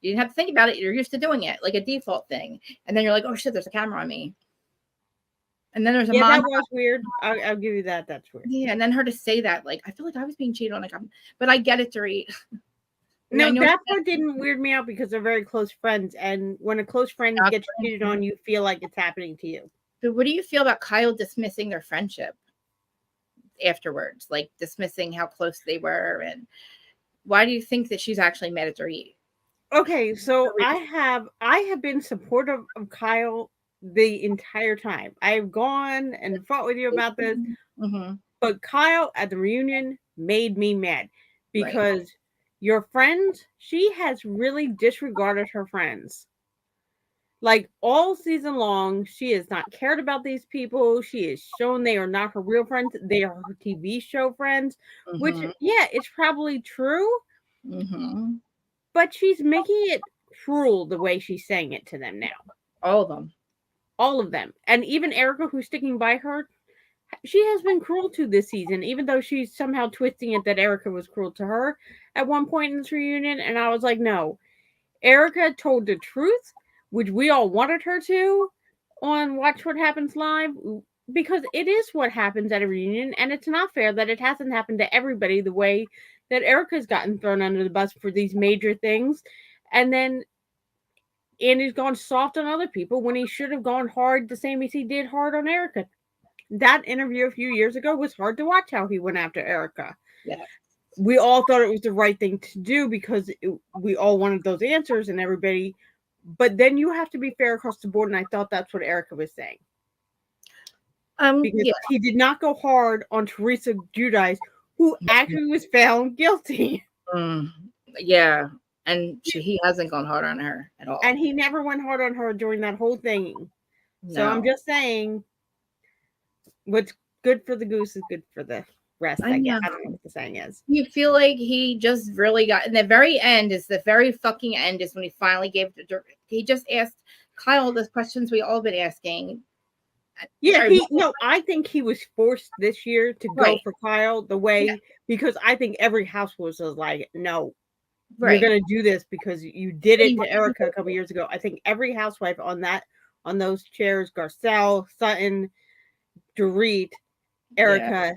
you didn't have to think about it. You're used to doing it, like a default thing. And then you're like, oh shit, there's a camera on me. And then there's a yeah, that was weird. I'll give you that. That's weird. Yeah, and then her to say that, like, I feel like I was being cheated on, like, but I get it, Dorit. No, that part didn't weird me out because they're very close friends, and when a close friend gets cheated on, you feel like it's happening to you. But what do you feel about Kyle dismissing their friendship afterwards, like dismissing how close they were, and why do you think that she's actually mad at Dorit? Okay, so I have been supportive of Kyle the entire time. I've gone and fought with you about this, but Kyle at the reunion made me mad because your friends, she has really disregarded her friends. Like all season long, she has not cared about these people. She has shown they are not her real friends. They are her TV show friends, which, yeah, it's probably true. But she's making it cruel the way she's saying it to them now. All of them. All of them. And even Erica, who's sticking by her, she has been cruel to this season, even though she's somehow twisting it that Erica was cruel to her at one point in this reunion. And I was like, no. Erica told the truth, which we all wanted her to, on Watch What Happens Live, because it is what happens at a reunion, and it's not fair that it hasn't happened to everybody the way that Erica's gotten thrown under the bus for these major things, and then Andy's gone soft on other people when he should have gone hard, the same as he did hard on Erica. That interview a few years ago was hard to watch how he went after Erica. Yeah. We all thought it was the right thing to do because we all wanted those answers and everybody, but then you have to be fair across the board, and I thought that's what Erica was saying. Because he did not go hard on Teresa Giudice, who actually was found guilty. Yeah, and he hasn't gone hard on her at all. And he never went hard on her during that whole thing. No. So I'm just saying, what's good for the goose is good for the rest. I guess. I don't know what the saying is. You feel like he just really got in the very end. Is the very fucking end is when he finally gave he just asked Kyle the questions we all been asking. Yeah, I think he was forced this year to go for Kyle the way because I think every housewife was like, no, you're gonna do this because you did it to Erica a couple years ago. I think every housewife on those chairs, Garcelle, Sutton, Dorit, Erica,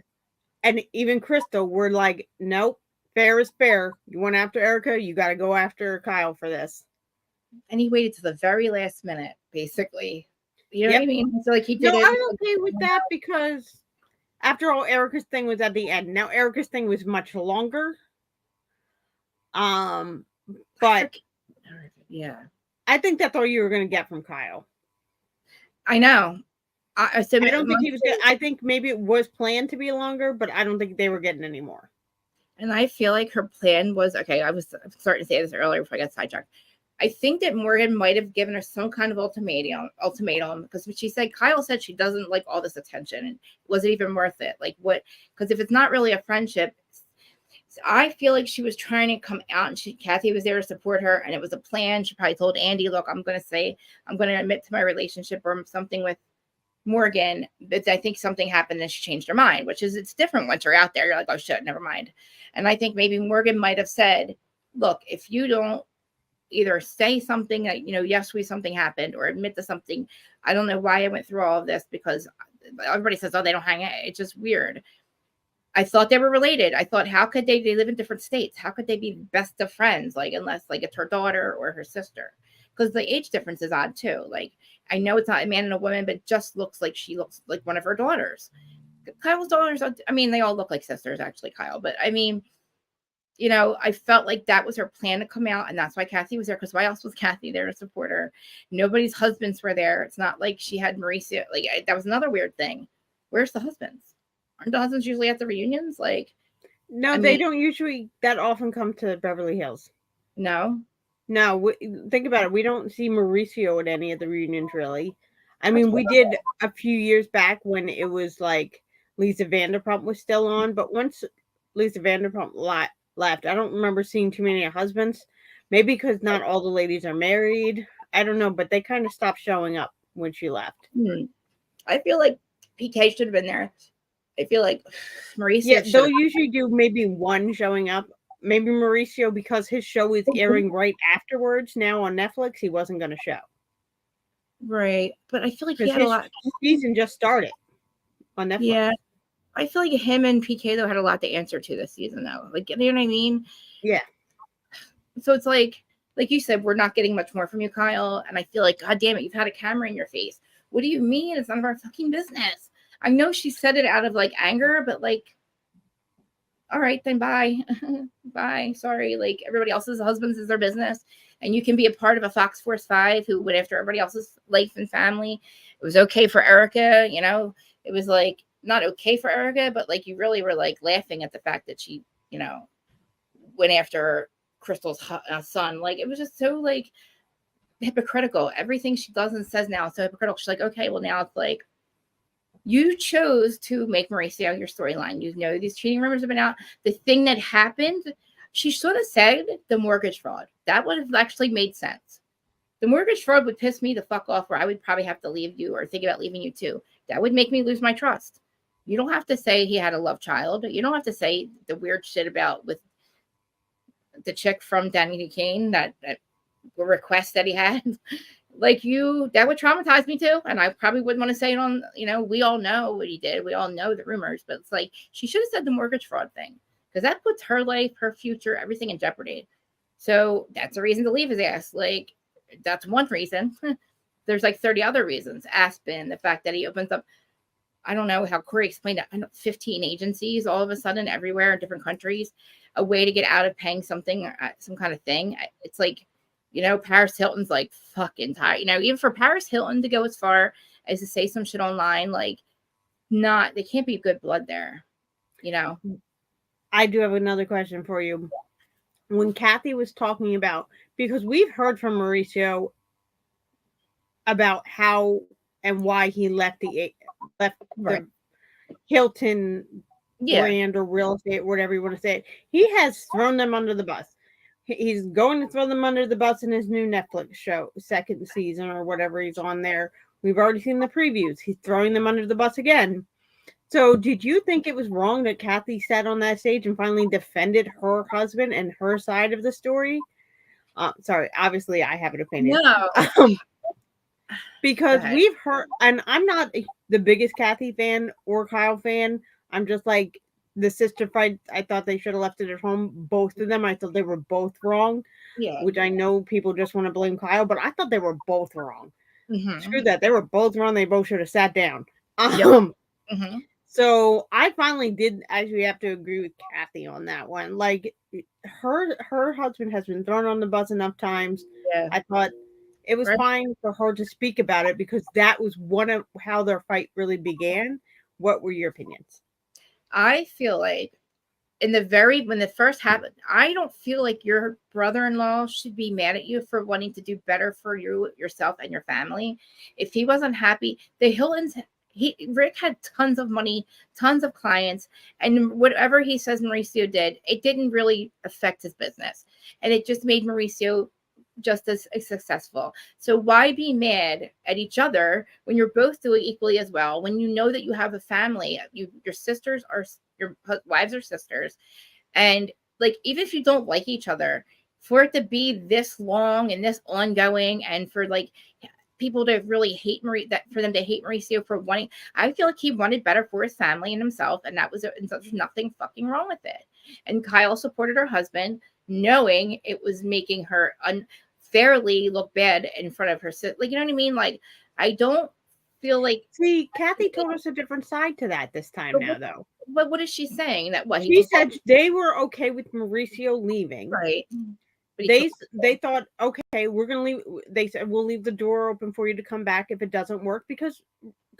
and even Crystal were like, nope, fair is fair. You went after Erica, you got to go after Kyle for this. And he waited to the very last minute, basically. You know what I mean? So like he did it. I'm okay with that because after all, Erica's thing was at the end. Now Erica's thing was much longer. But I think that's all you were going to get from Kyle. I know. I don't think he was. I think maybe it was planned to be longer, but I don't think they were getting any more. And I feel like her plan was okay. I was starting to say this earlier before I got sidetracked. I think that Morgan might have given her some kind of ultimatum because when she said, Kyle said she doesn't like all this attention and was it even worth it? Like what? Because if it's not really a friendship, I feel like she was trying to come out and Kathy was there to support her and it was a plan. She probably told Andy, look, I'm going to admit to my relationship or something with Morgan, but I think something happened and she changed her mind, which is it's different once you're out there. You're like, oh shit, never mind. And I think maybe Morgan might have said, look, if you don't either say something that, yes, something happened or admit to something. I don't know why I went through all of this because everybody says, oh, they don't hang out. It's just weird. I thought they were related. I thought, how could they live in different states? How could they be best of friends? Like, unless like it's her daughter or her sister, because the age difference is odd too. Like, I know it's not a man and a woman, but it just looks like she looks like one of her daughters. Kyle's daughters, I mean, they all look like sisters actually, Kyle, but I mean, I felt like that was her plan to come out. And that's why Kathy was there. Because why else was Kathy there to support her? Nobody's husbands were there. It's not like she had Mauricio. Like, that was another weird thing. Where's the husbands? Aren't the husbands usually at the reunions? Like, no, they don't usually that often come to Beverly Hills. No. Think about it. We don't see Mauricio at any of the reunions, really. I mean, we did a few years back when it was like Lisa Vanderpump was still on. But once Lisa Vanderpump left, I don't remember seeing too many husbands. Maybe because not all the ladies are married. I don't know, but they kind of stopped showing up when she left. I feel like PK should have been there. I feel like Mauricio. Yeah, they'll usually do maybe one showing up. Maybe Mauricio, because his show is airing right afterwards now on Netflix, he wasn't going to show. Right, but I feel like he had a lot. Season just started on Netflix. Yeah, I feel like him and PK though had a lot to answer to this season though. Like, you know what I mean? Yeah. So it's like you said, we're not getting much more from you, Kyle. And I feel like, God damn it, you've had a camera in your face. What do you mean? It's none of our fucking business. I know she said it out of like anger, but like, all right, then bye. Bye. Sorry. Like, everybody else's husbands is their business. And you can be a part of a Fox Force 5 who went after everybody else's life and family. It was okay for Erica, you know, it was like not okay for Erica, but like you really were like laughing at the fact that she, you know, went after Crystal's son. Like, it was just so like hypocritical. Everything she does and says now is so hypocritical. She's like, okay, well, now it's like, you chose to make Mauricio your storyline. You know, these cheating rumors have been out. The thing that happened, she should have said the mortgage fraud. That would have actually made sense. The mortgage fraud would piss me the fuck off, where I would probably have to leave you or think about leaving you too. That would make me lose my trust. You don't have to say he had a love child. You don't have to say the weird shit about with the chick from Danny Duquesne, that request that he had. Like, that would traumatize me too. And I probably wouldn't want to say it on, you know, we all know what he did. We all know the rumors, but it's like, she should have said the mortgage fraud thing, because that puts her life, her future, everything in jeopardy. So that's a reason to leave his ass. Like, that's one reason. There's like 30 other reasons. Aspen, the fact that he opens up, I don't know how Corey explained it, 15 agencies all of a sudden everywhere in different countries, a way to get out of paying something, some kind of thing. It's like, you know, Paris Hilton's like fucking tired. You know, even for Paris Hilton to go as far as to say some shit online, like, they can't be good blood there, you know. I do have another question for you. When Kathy was talking about, because we've heard from Mauricio about how and why he left the Hilton brand or real estate, whatever you want to say. He has thrown them under the bus. He's going to throw them under the bus in his new Netflix show, second season or whatever he's on there. We've already seen the previews. He's throwing them under the bus again. So did you think it was wrong that Kathy sat on that stage and finally defended her husband and her side of the story? Sorry, obviously I have an opinion. No. Because we've heard, and I'm not the biggest Kathy fan or Kyle fan. I'm just like, the sister fight, I thought they should have left it at home. Both of them, I thought they were both wrong. Yeah. Which I know people just want to blame Kyle, but I thought they were both wrong. Mm-hmm. Screw that. They were both wrong. They both should have sat down. Mm-hmm. So I finally did actually have to agree with Kathy on that one. Like, her husband has been thrown on the bus enough times. Yeah. I thought it was fine for her to speak about it, because that was one of how their fight really began. What were your opinions? I feel like when it first happened, I don't feel like your brother-in-law should be mad at you for wanting to do better for yourself and your family. If he wasn't happy, the Hiltons, Rick had tons of money, tons of clients, and whatever he says Mauricio did, it didn't really affect his business. And it just made Mauricio just as successful. So why be mad at each other when you're both doing equally as well? When you know that you have a family, your sisters are, your wives are sisters, and like, even if you don't like each other, for it to be this long and this ongoing, and for like people to really hate for them to hate Mauricio for wanting, I feel like he wanted better for his family and himself, and that was and there's nothing fucking wrong with it. And Kyle supported her husband, knowing it was making her fairly look bad in front of her sister. Like, you know what I mean? Like, I don't feel like. See, Kathy told us a different side to that this time now, though. But what is she saying? That what she said they were okay with Mauricio leaving. Right. They thought, okay, we're gonna leave. They said, we'll leave the door open for you to come back if it doesn't work, because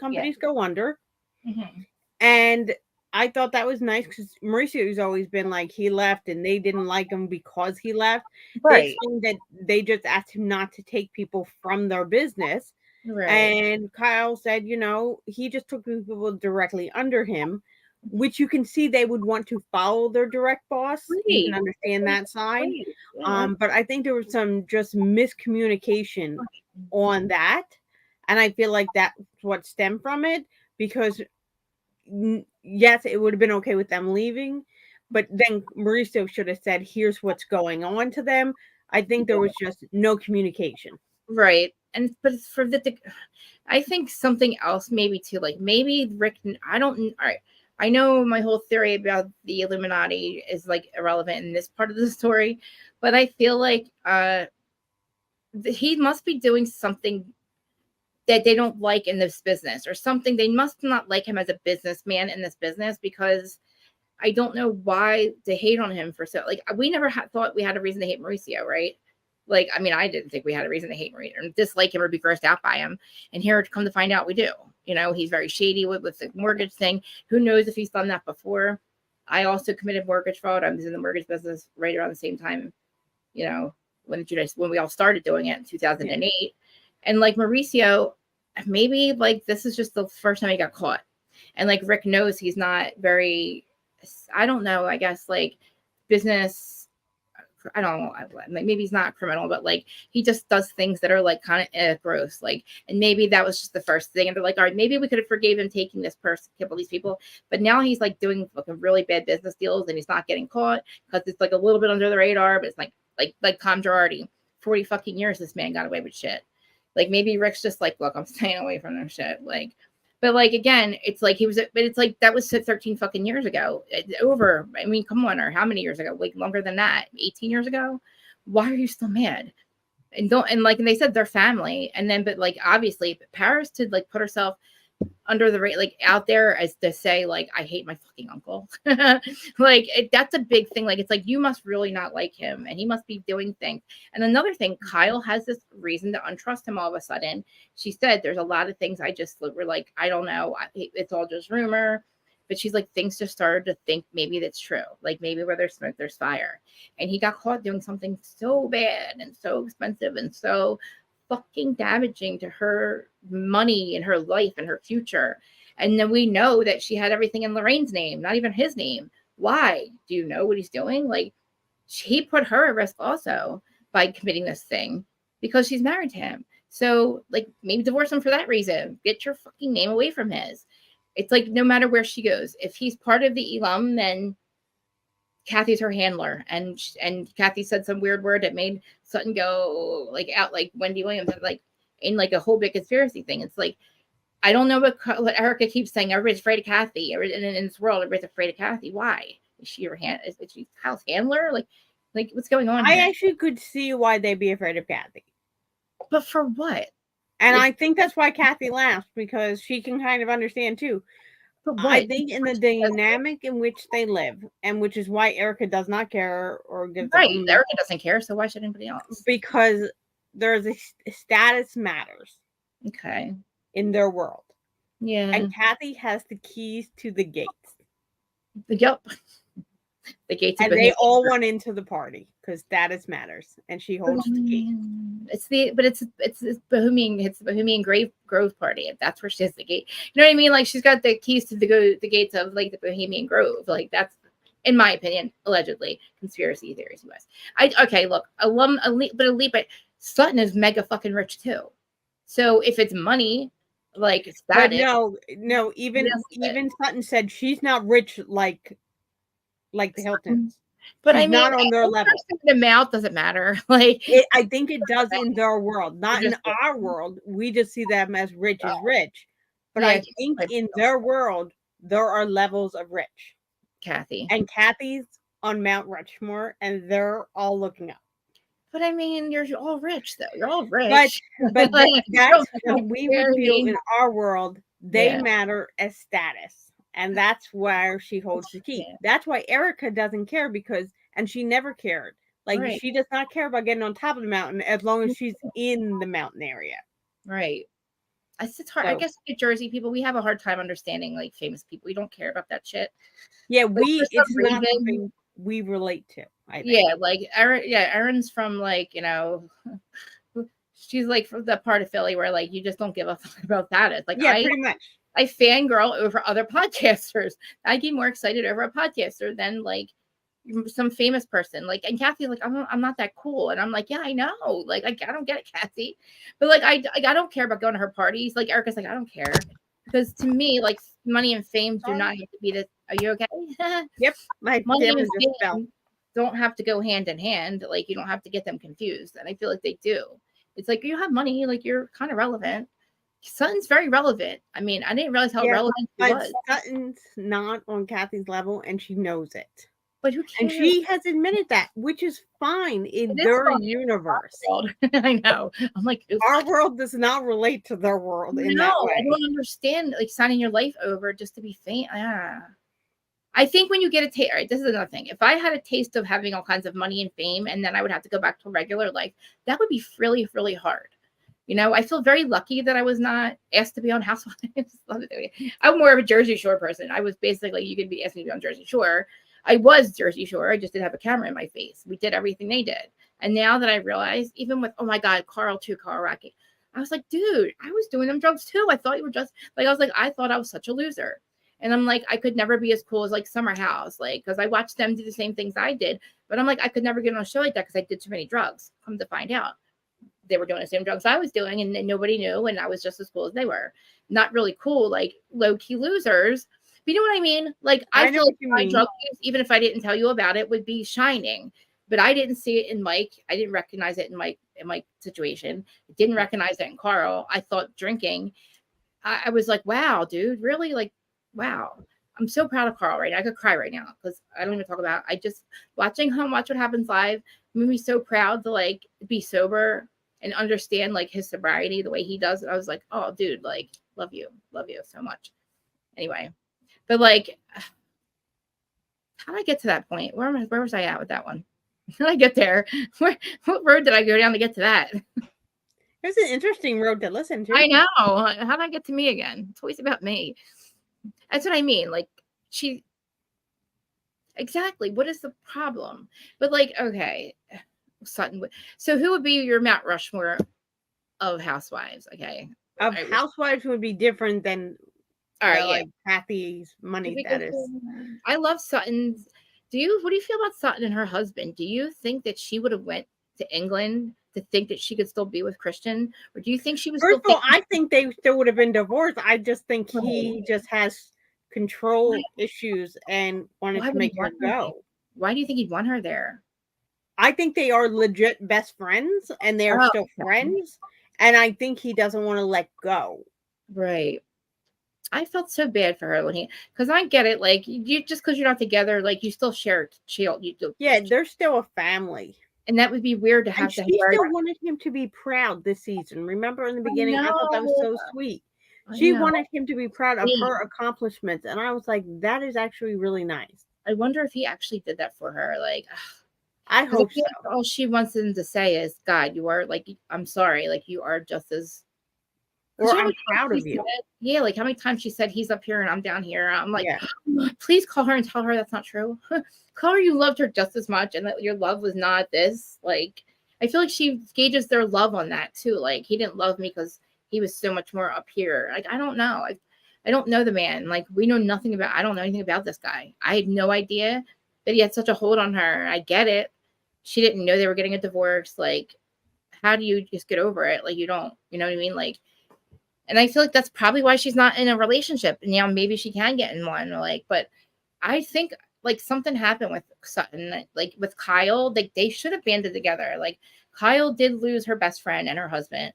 companies go under. Mm-hmm. And I thought that was nice, because Mauricio's always been like, he left and they didn't like him because he left. Right. That they just asked him not to take people from their business. Right. And Kyle said, you know, he just took people directly under him, which you can see they would want to follow their direct boss. Right. You can understand that side. Right. Yeah. But I think there was some just miscommunication on that. And I feel like that's what stemmed from it, because yes, it would have been okay with them leaving, but then Mauricio should have said, "Here's what's going on" to them. I think there was just no communication. Right. And but it's for the I think something else maybe too, like maybe Rick, I don't, all right. I know my whole theory about the Illuminati is like irrelevant in this part of the story, but I feel like he must be doing something that they don't like in this business or something. They must not like him as a businessman in this business, because I don't know why they hate on him for so, like, we never thought we had a reason to hate Mauricio, right? Like, I mean, I didn't think we had a reason to hate Mauricio or dislike him or be grossed out by him. And here, come to find out, we do. You know, he's very shady with the mortgage thing. Who knows if he's done that before? I also committed mortgage fraud. I was in the mortgage business right around the same time, you know, when we all started doing it in 2008. Yeah. And like Mauricio, maybe like this is just the first time he got caught. And like Rick knows he's not very, I don't know, I guess like business, I don't know, like maybe he's not criminal, but like he just does things that are like kind of gross, like, and maybe that was just the first thing, and they're like, all right, maybe we could have forgave him taking this person, kill these people, but now he's like doing fucking really bad business deals and he's not getting caught because it's like a little bit under the radar, but it's like Tom Girardi, 40 fucking years this man got away with shit. Like maybe Rick's just like, look, I'm staying away from their shit, like. But like again, it's like but it's like that was 13 fucking years ago. It's over. I mean, come on, or how many years ago? Like longer than that, 18 years ago. Why are you still mad? And they said they're family. And then, but like obviously, Paris to like put herself under the like out there as to say like I hate my fucking uncle. Like that's a big thing. Like it's like you must really not like him and he must be doing things. And another thing, Kyle has this reason to untrust him all of a sudden. She said there's a lot of things I just were like, I don't know, it's all just rumor. But she's like, things just started to think maybe that's true. Like maybe where there's smoke, there's fire. And he got caught doing something so bad and so expensive and so fucking damaging to her money and her life and her future. And then we know that she had everything in Lorraine's name, not even his name. Why? Do you know what he's doing? Like, he put her at risk also by committing this thing because she's married to him. So, like, maybe divorce him for that reason. Get your fucking name away from his. It's like no matter where she goes, if he's part of the Elam, then Kathy's her handler, and Kathy said some weird word that made Sutton go like out like Wendy Williams, like in like a whole big conspiracy thing. It's like I don't know what Erica keeps saying. Everybody's afraid of Kathy, and in this world, everybody's afraid of Kathy. Why is she your is she Kyle's handler? Like what's going on? I actually could see why they'd be afraid of Kathy, but for what? And I think that's why Kathy laughs, because she can kind of understand too. I think in the dynamic in which they live, and which is why Erica does not care or gives right. Erica doesn't care, so why should anybody else? Because there's a status matters. Okay. In their world. Yeah. And Kathy has the keys to the gates. Yep. The gates. And they all went into the party because status matters, and she holds the key. It's Bohemian. It's the Bohemian Grove party. If that's where she has the gate, you know what I mean? Like she's got the keys to the gates of like the Bohemian Grove. Like that's, in my opinion, allegedly conspiracy theories. Okay, look, but Sutton is mega fucking rich too. So if it's money, like status, but no, even Sutton said she's not rich like the Hiltons. But she's not on their level. The amount doesn't matter. Like I think it does in their world, not in our world. We just see them as rich as rich. But I think in their world there are levels of rich. Kathy. And Kathy's on Mount Rushmore, and they're all looking up. But I mean, you're all rich, though. You're all rich. But that's what we would feel in our world. They matter as status. And that's where she holds the key. Yeah. That's why Erica doesn't care and she never cared. Like she does not care about getting on top of the mountain as long as she's in the mountain area. Right. It's hard. So, I guess New Jersey people, we have a hard time understanding like famous people. We don't care about that shit. Yeah, it's not something we relate to. I think. Yeah, like Erin's from like, she's like from the part of Philly where like you just don't give a fuck about that. It's like pretty much. I fangirl over other podcasters. I get more excited over a podcaster than like some famous person. Like, and Kathy's like, I'm not that cool. And I'm like, yeah, I know. Like, I don't get it, Kathy. But like, I don't care about going to her parties. Like, Erica's like, I don't care. Because to me, like money and fame do not have to be the. Are you okay? Yep, my Money camera and just fell. fame don't have to go hand in hand. Like you don't have to get them confused, and I feel like they do. It's like you have money, like you're kind of relevant. Sutton's very relevant. I mean, I didn't realize how relevant he but was. Sutton's not on Kathy's level, and she knows it. But who And cares? she has admitted that, which is fine in their universe. I know. I'm like, our world does not relate to their world in that way. I don't understand like signing your life over just to be famous. I think when you get a taste, all right, this is another thing. If I had a taste of having all kinds of money and fame, and then I would have to go back to regular life, that would be really, really hard. You know, I feel very lucky that I was not asked to be on Housewives. I'm more of a Jersey Shore person. I was basically, you could be asking me to be on Jersey Shore. I was Jersey Shore. I just didn't have a camera in my face. We did everything they did. And now that I realize, even with, oh my God, Carl Rocky, I was like, dude, I was doing them drugs too. I thought you were just like, I was like, I thought I was such a loser. And I'm like, I could never be as cool as like Summer House, like, because I watched them do the same things I did. But I'm like, I could never get on a show like that because I did too many drugs. Come to find out, they were doing the same drugs I was doing, and nobody knew. And I was just as cool as they were. Not really cool, like low key losers. But you know what I mean? Like, I feel like my drug use, even if I didn't tell you about it, would be shining. But I didn't see it in Mike. I didn't recognize it in Mike's situation. I didn't recognize it in Carl. I thought drinking. I was like, wow, dude, really? Like, wow. I'm so proud of Carl right now. I could cry right now because I don't even talk about it. I just watching him watch what happens live made me so proud to like be sober and understand like his sobriety the way he does. And I was like, oh, dude, like, love you so much. Anyway, but like, how did I get to that point? Where was I at with that one? How did I get there? What road did I go down to get to that? It's an interesting road to listen to. I know. How did I get to me again? It's always about me. That's what I mean. Like, exactly. What is the problem? But like, okay, Sutton. So who would be your Mount Rushmore of Housewives? Okay. Of Housewives would be different than like Kathy's money status. I love Sutton's. What do you feel about Sutton and her husband? Do you think that she would have went to England to think that she could still be with Christian? Or do you think she was First of all, I think they still would have been divorced. I just think he just has control issues and wanted to make her go. Why do you think he'd want her there? I think they are legit best friends and they are still friends. And I think he doesn't want to let go. Right. I felt so bad for her because I get it. Like, you just because you're not together, like you still share child. Yeah, they're still a family. And that would be weird to have. She still wanted him to be proud this season. Remember in the beginning, I thought that was so sweet. She wanted him to be proud of her accomplishments. And I was like, that is actually really nice. I wonder if he actually did that for her. Like, I hope so. All she wants him to say is, God, you are like, I'm sorry. Like, you are just as. Or I'm proud of you. Yeah, like how many times she said he's up here and I'm down here. I'm like, please call her and tell her that's not true. Call her you loved her just as much and that your love was not this. Like, I feel like she gauges their love on that too. Like, he didn't love me because he was so much more up here. Like, I don't know. I don't know the man. Like, we know nothing about. I don't know anything about this guy. I had no idea that he had such a hold on her. I get it. She didn't know they were getting a divorce. Like, how do you just get over it? Like, you don't. You know what I mean? Like. And I feel like that's probably why she's not in a relationship. Now maybe she can get in one, like, but I think like something happened with Sutton, like with Kyle, like they should have banded together. Like Kyle did lose her best friend and her husband.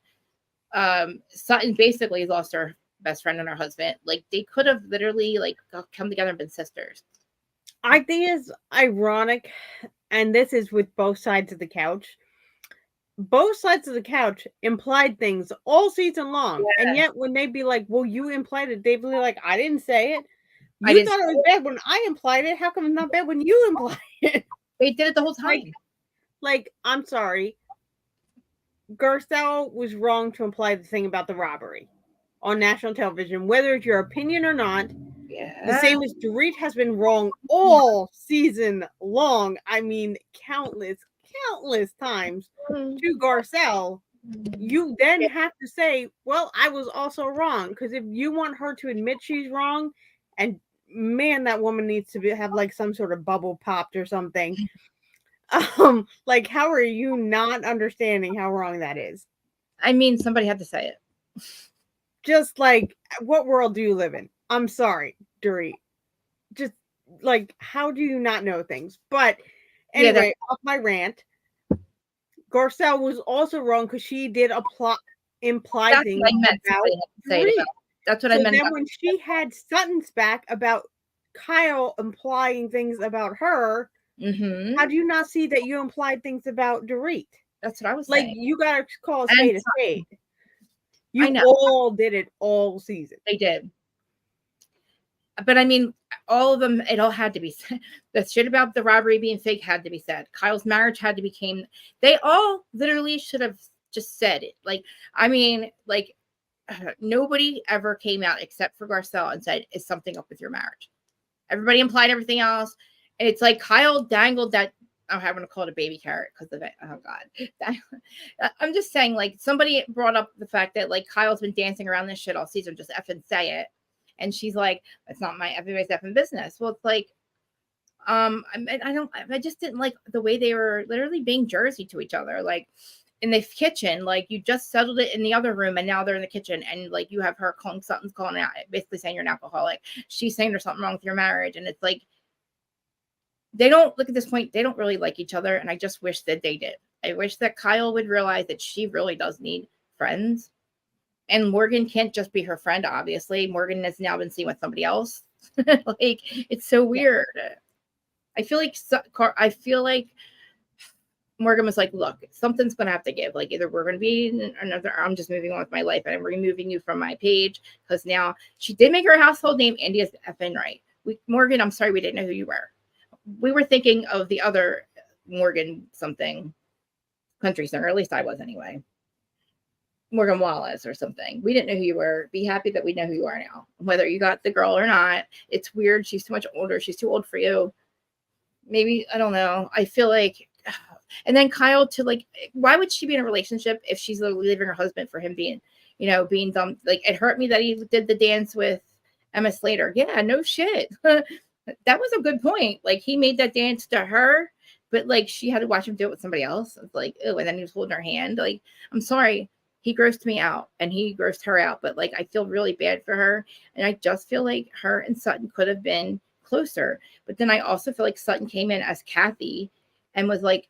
Sutton basically lost her best friend and her husband. Like they could have literally like come together and been sisters. I think it's ironic, and this is with both sides of the couch. Both sides of the couch implied things all season long. And yet when they'd be like, well, you implied it, they'd be like, I didn't say it. You thought it was bad when I implied it. How come it's not bad when you implied it? They did it the whole time. Like I'm sorry. Garcelle was wrong to imply the thing about the robbery on national television, whether it's your opinion or not. Yeah. The same as Dorit has been wrong all season long. I mean, countless times to Garcelle. You then have to say, well, I was also wrong. Because if you want her to admit she's wrong, and man, that woman needs to have like some sort of bubble popped or something. Like, how are you not understanding how wrong that is? I mean, somebody had to say it. just like, what world do you live in? I'm sorry, Dorit. Just like, how do you not know things? But anyway, off my rant. Garcelle was also wrong because she did imply things about Dorit. That's what I meant. So then when she had Sutton's back about Kyle implying things about her, how do you not see that you implied things about Dorit? That's what I was like, saying. You gotta call a spade a spade. You I know. all did it all season. They did. But I mean, all of them, it all had to be said. The shit about the robbery being fake had to be said. Kyle's marriage had to become, they all literally should have just said it. Like, I mean, like, nobody ever came out except for Garcelle and said, is something up with your marriage? Everybody implied everything else. And it's like Kyle dangled that, I'm having to call it a baby carrot because of it. Oh God. I'm just saying, like, somebody brought up the fact that like Kyle's been dancing around this shit all season, just effing say it. And she's like, it's not my everybody's effing business. Well, it's like, I just didn't like the way they were literally being Jersey to each other. Like in the kitchen, like you just settled it in the other room and now they're in the kitchen and like you have her calling Sutton's calling out, basically saying you're an alcoholic. She's saying there's something wrong with your marriage. And it's like, they don't look at this point. They don't really like each other. And I just wish that they did. I wish that Kyle would realize that she really does need friends. And Morgan can't just be her friend, obviously. Morgan has now been seen with somebody else. Like, it's so weird. I feel like Morgan was like, look, something's going to have to give. Like, either we're going to be in another, I'm just moving on with my life and I'm removing you from my page. Because now she did make her household name India's effing right. Morgan, I'm sorry we didn't know who you were. We were thinking of the other Morgan something country singer. At least I was anyway. Morgan Wallace or something. We didn't know who you were. Be happy that we know who you are now. Whether you got the girl or not. It's weird. She's too much older. She's too old for you. Maybe, I don't know. I feel like, and then Kyle to like, why would she be in a relationship if she's literally leaving her husband for him being dumb? Like, it hurt me that he did the dance with Emma Slater. Yeah, no shit. That was a good point. Like, he made that dance to her, but like she had to watch him do it with somebody else. It's like, oh, and then he was holding her hand. Like, I'm sorry. He grossed me out and he grossed her out, but like I feel really bad for her. And I just feel like her and Sutton could have been closer. But then I also feel like Sutton came in as Kathy and was like,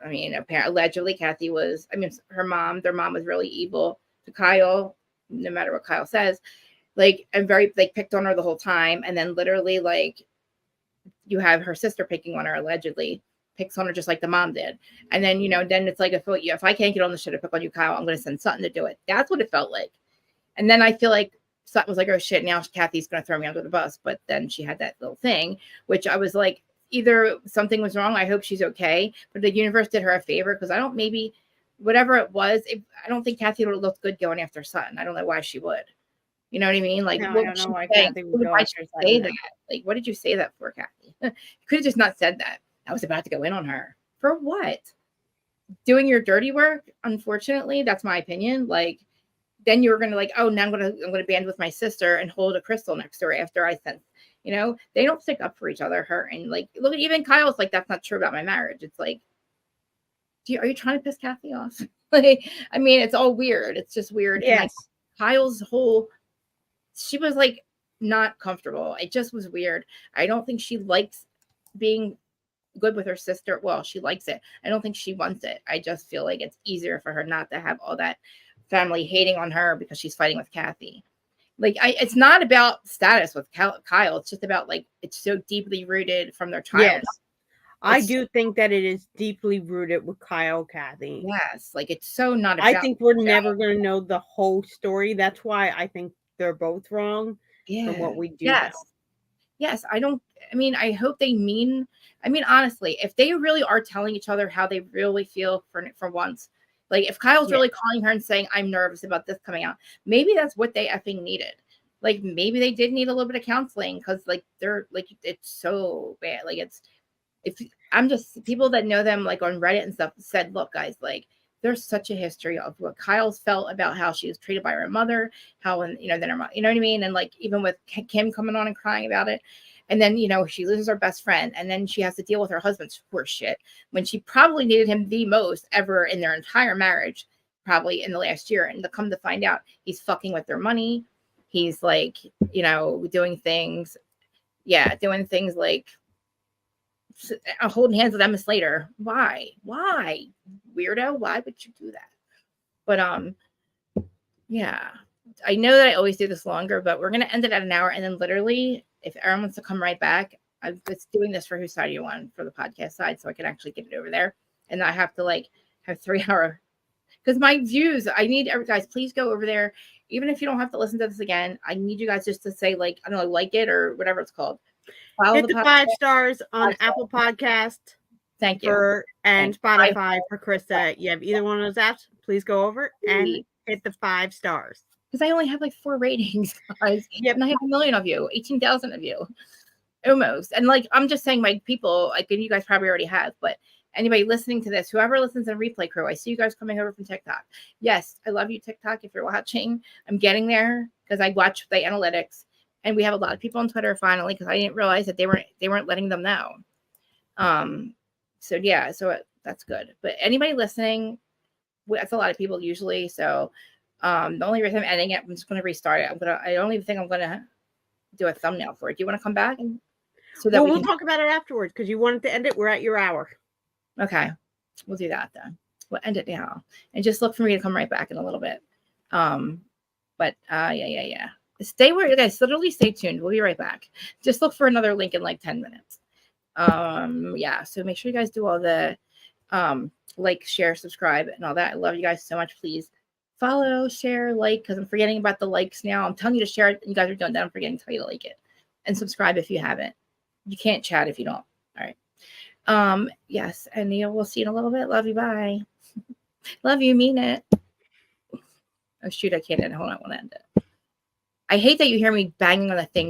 I mean, apparently, allegedly Kathy was, their mom was really evil to Kyle, no matter what Kyle says. Like, and very, like, picked on her the whole time. And then literally, like, you have her sister picking on her, allegedly picks on her just like the mom did. And then, then it's like, if I can't get on the shit to pick on you, Kyle, I'm going to send Sutton to do it. That's what it felt like. And then I feel like Sutton was like, oh shit, now Kathy's going to throw me under the bus. But then she had that little thing, which I was like, either something was wrong. I hope she's okay. But the universe did her a favor because whatever it was, I don't think Kathy would have looked good going after Sutton. I don't know why she would. You know what I mean? Like, no, I don't know why Kathy would go after Sutton. Say that? Like, what did you say that for, Kathy? You could have just not said that. I was about to go in on her. For what? Doing your dirty work, unfortunately. That's my opinion. Like, then you were going to like, oh, now I'm going to band with my sister and hold a crystal next to her after I sent, they don't stick up for each other, her. And like, look at even Kyle's like, that's not true about my marriage. It's like, are you trying to piss Kathy off? Like, I mean, it's all weird. It's just weird. Yes. And like, Kyle's she was like not comfortable. It just was weird. I don't think she likes being good with her sister. Well, she likes it. I don't think she wants it. I just feel like it's easier for her not to have all that family hating on her because she's fighting with Kathy. Like, it's not about status with Kyle. It's just about like, it's so deeply rooted from their childhood. Yes. I do think that it is deeply rooted with Kyle, Kathy. Yes. Like, it's so not about, I think we're never going to know the whole story. That's why I think they're both wrong from what we do know. Yes, I hope they honestly, if they really are telling each other how they really feel for once, like if Kyle's really calling her and saying, I'm nervous about this coming out, maybe that's what they effing needed. Like, maybe they did need a little bit of counseling because like, they're like, it's so bad. Like, I'm just, people that know them like on Reddit and stuff said, look guys, like, there's such a history of what Kyle's felt about how she was treated by her mother, how, and then her mom, you know what I mean? And like, even with Kim coming on and crying about it. And then, she loses her best friend and then she has to deal with her husband's horse shit when she probably needed him the most ever in their entire marriage. probably in the last year. And to come to find out, he's fucking with their money. He's like, doing things like holding hands with Emma Slater. Why? Weirdo? Why would you do that? But yeah. I know that I always do this longer, but we're gonna end it at an hour, and then literally, if Aaron wants to come right back, I'm just doing this for Whose Side Are You On for the podcast side, so I can actually get it over there, and I have to have 3 hour, because my views. I need guys, please go over there, even if you don't have to listen to this again. I need you guys just to say I don't know, like it or whatever it's called. Hit the 5 stars on Apple Podcast. Thank you. And Spotify for Krista. You have either one of those apps, please go over and hit the 5 stars. Because I only have 4 ratings, guys. Yep. And I have 1 million of you, 18,000 of you, almost. And I'm just saying, my people, and you guys probably already have, but anybody listening to this, whoever listens in replay crew, I see you guys coming over from TikTok. Yes, I love you, TikTok. If you're watching, I'm getting there because I watch the analytics, and we have a lot of people on Twitter finally, because I didn't realize that they weren't letting them know. So that's good. But anybody listening, that's a lot of people usually. So the only reason I'm ending it, I'm just going to restart it. I don't even think I'm going to do a thumbnail for it. Do you want to come back so that we'll talk about it afterwards, because you wanted to end it. We're at your hour. Okay, we'll do that then. We'll end it now, and just look for me to come right back in a little bit. Yeah. Stay where you guys. Literally, stay tuned. We'll be right back. Just look for another link in 10 minutes. Yeah. So make sure you guys do all the share, subscribe, and all that. I love you guys so much. Please follow, share, because I'm forgetting about the likes now. I'm telling you to share it. You guys are doing that. I'm forgetting to tell you to like it and subscribe if you haven't. You can't chat if you don't. All right. Yes. And we'll see you in a little bit. Love you. Bye. Love you. Mean it. Oh shoot. I can't end. Hold on. I want to end it. I hate that you hear me banging on the thing.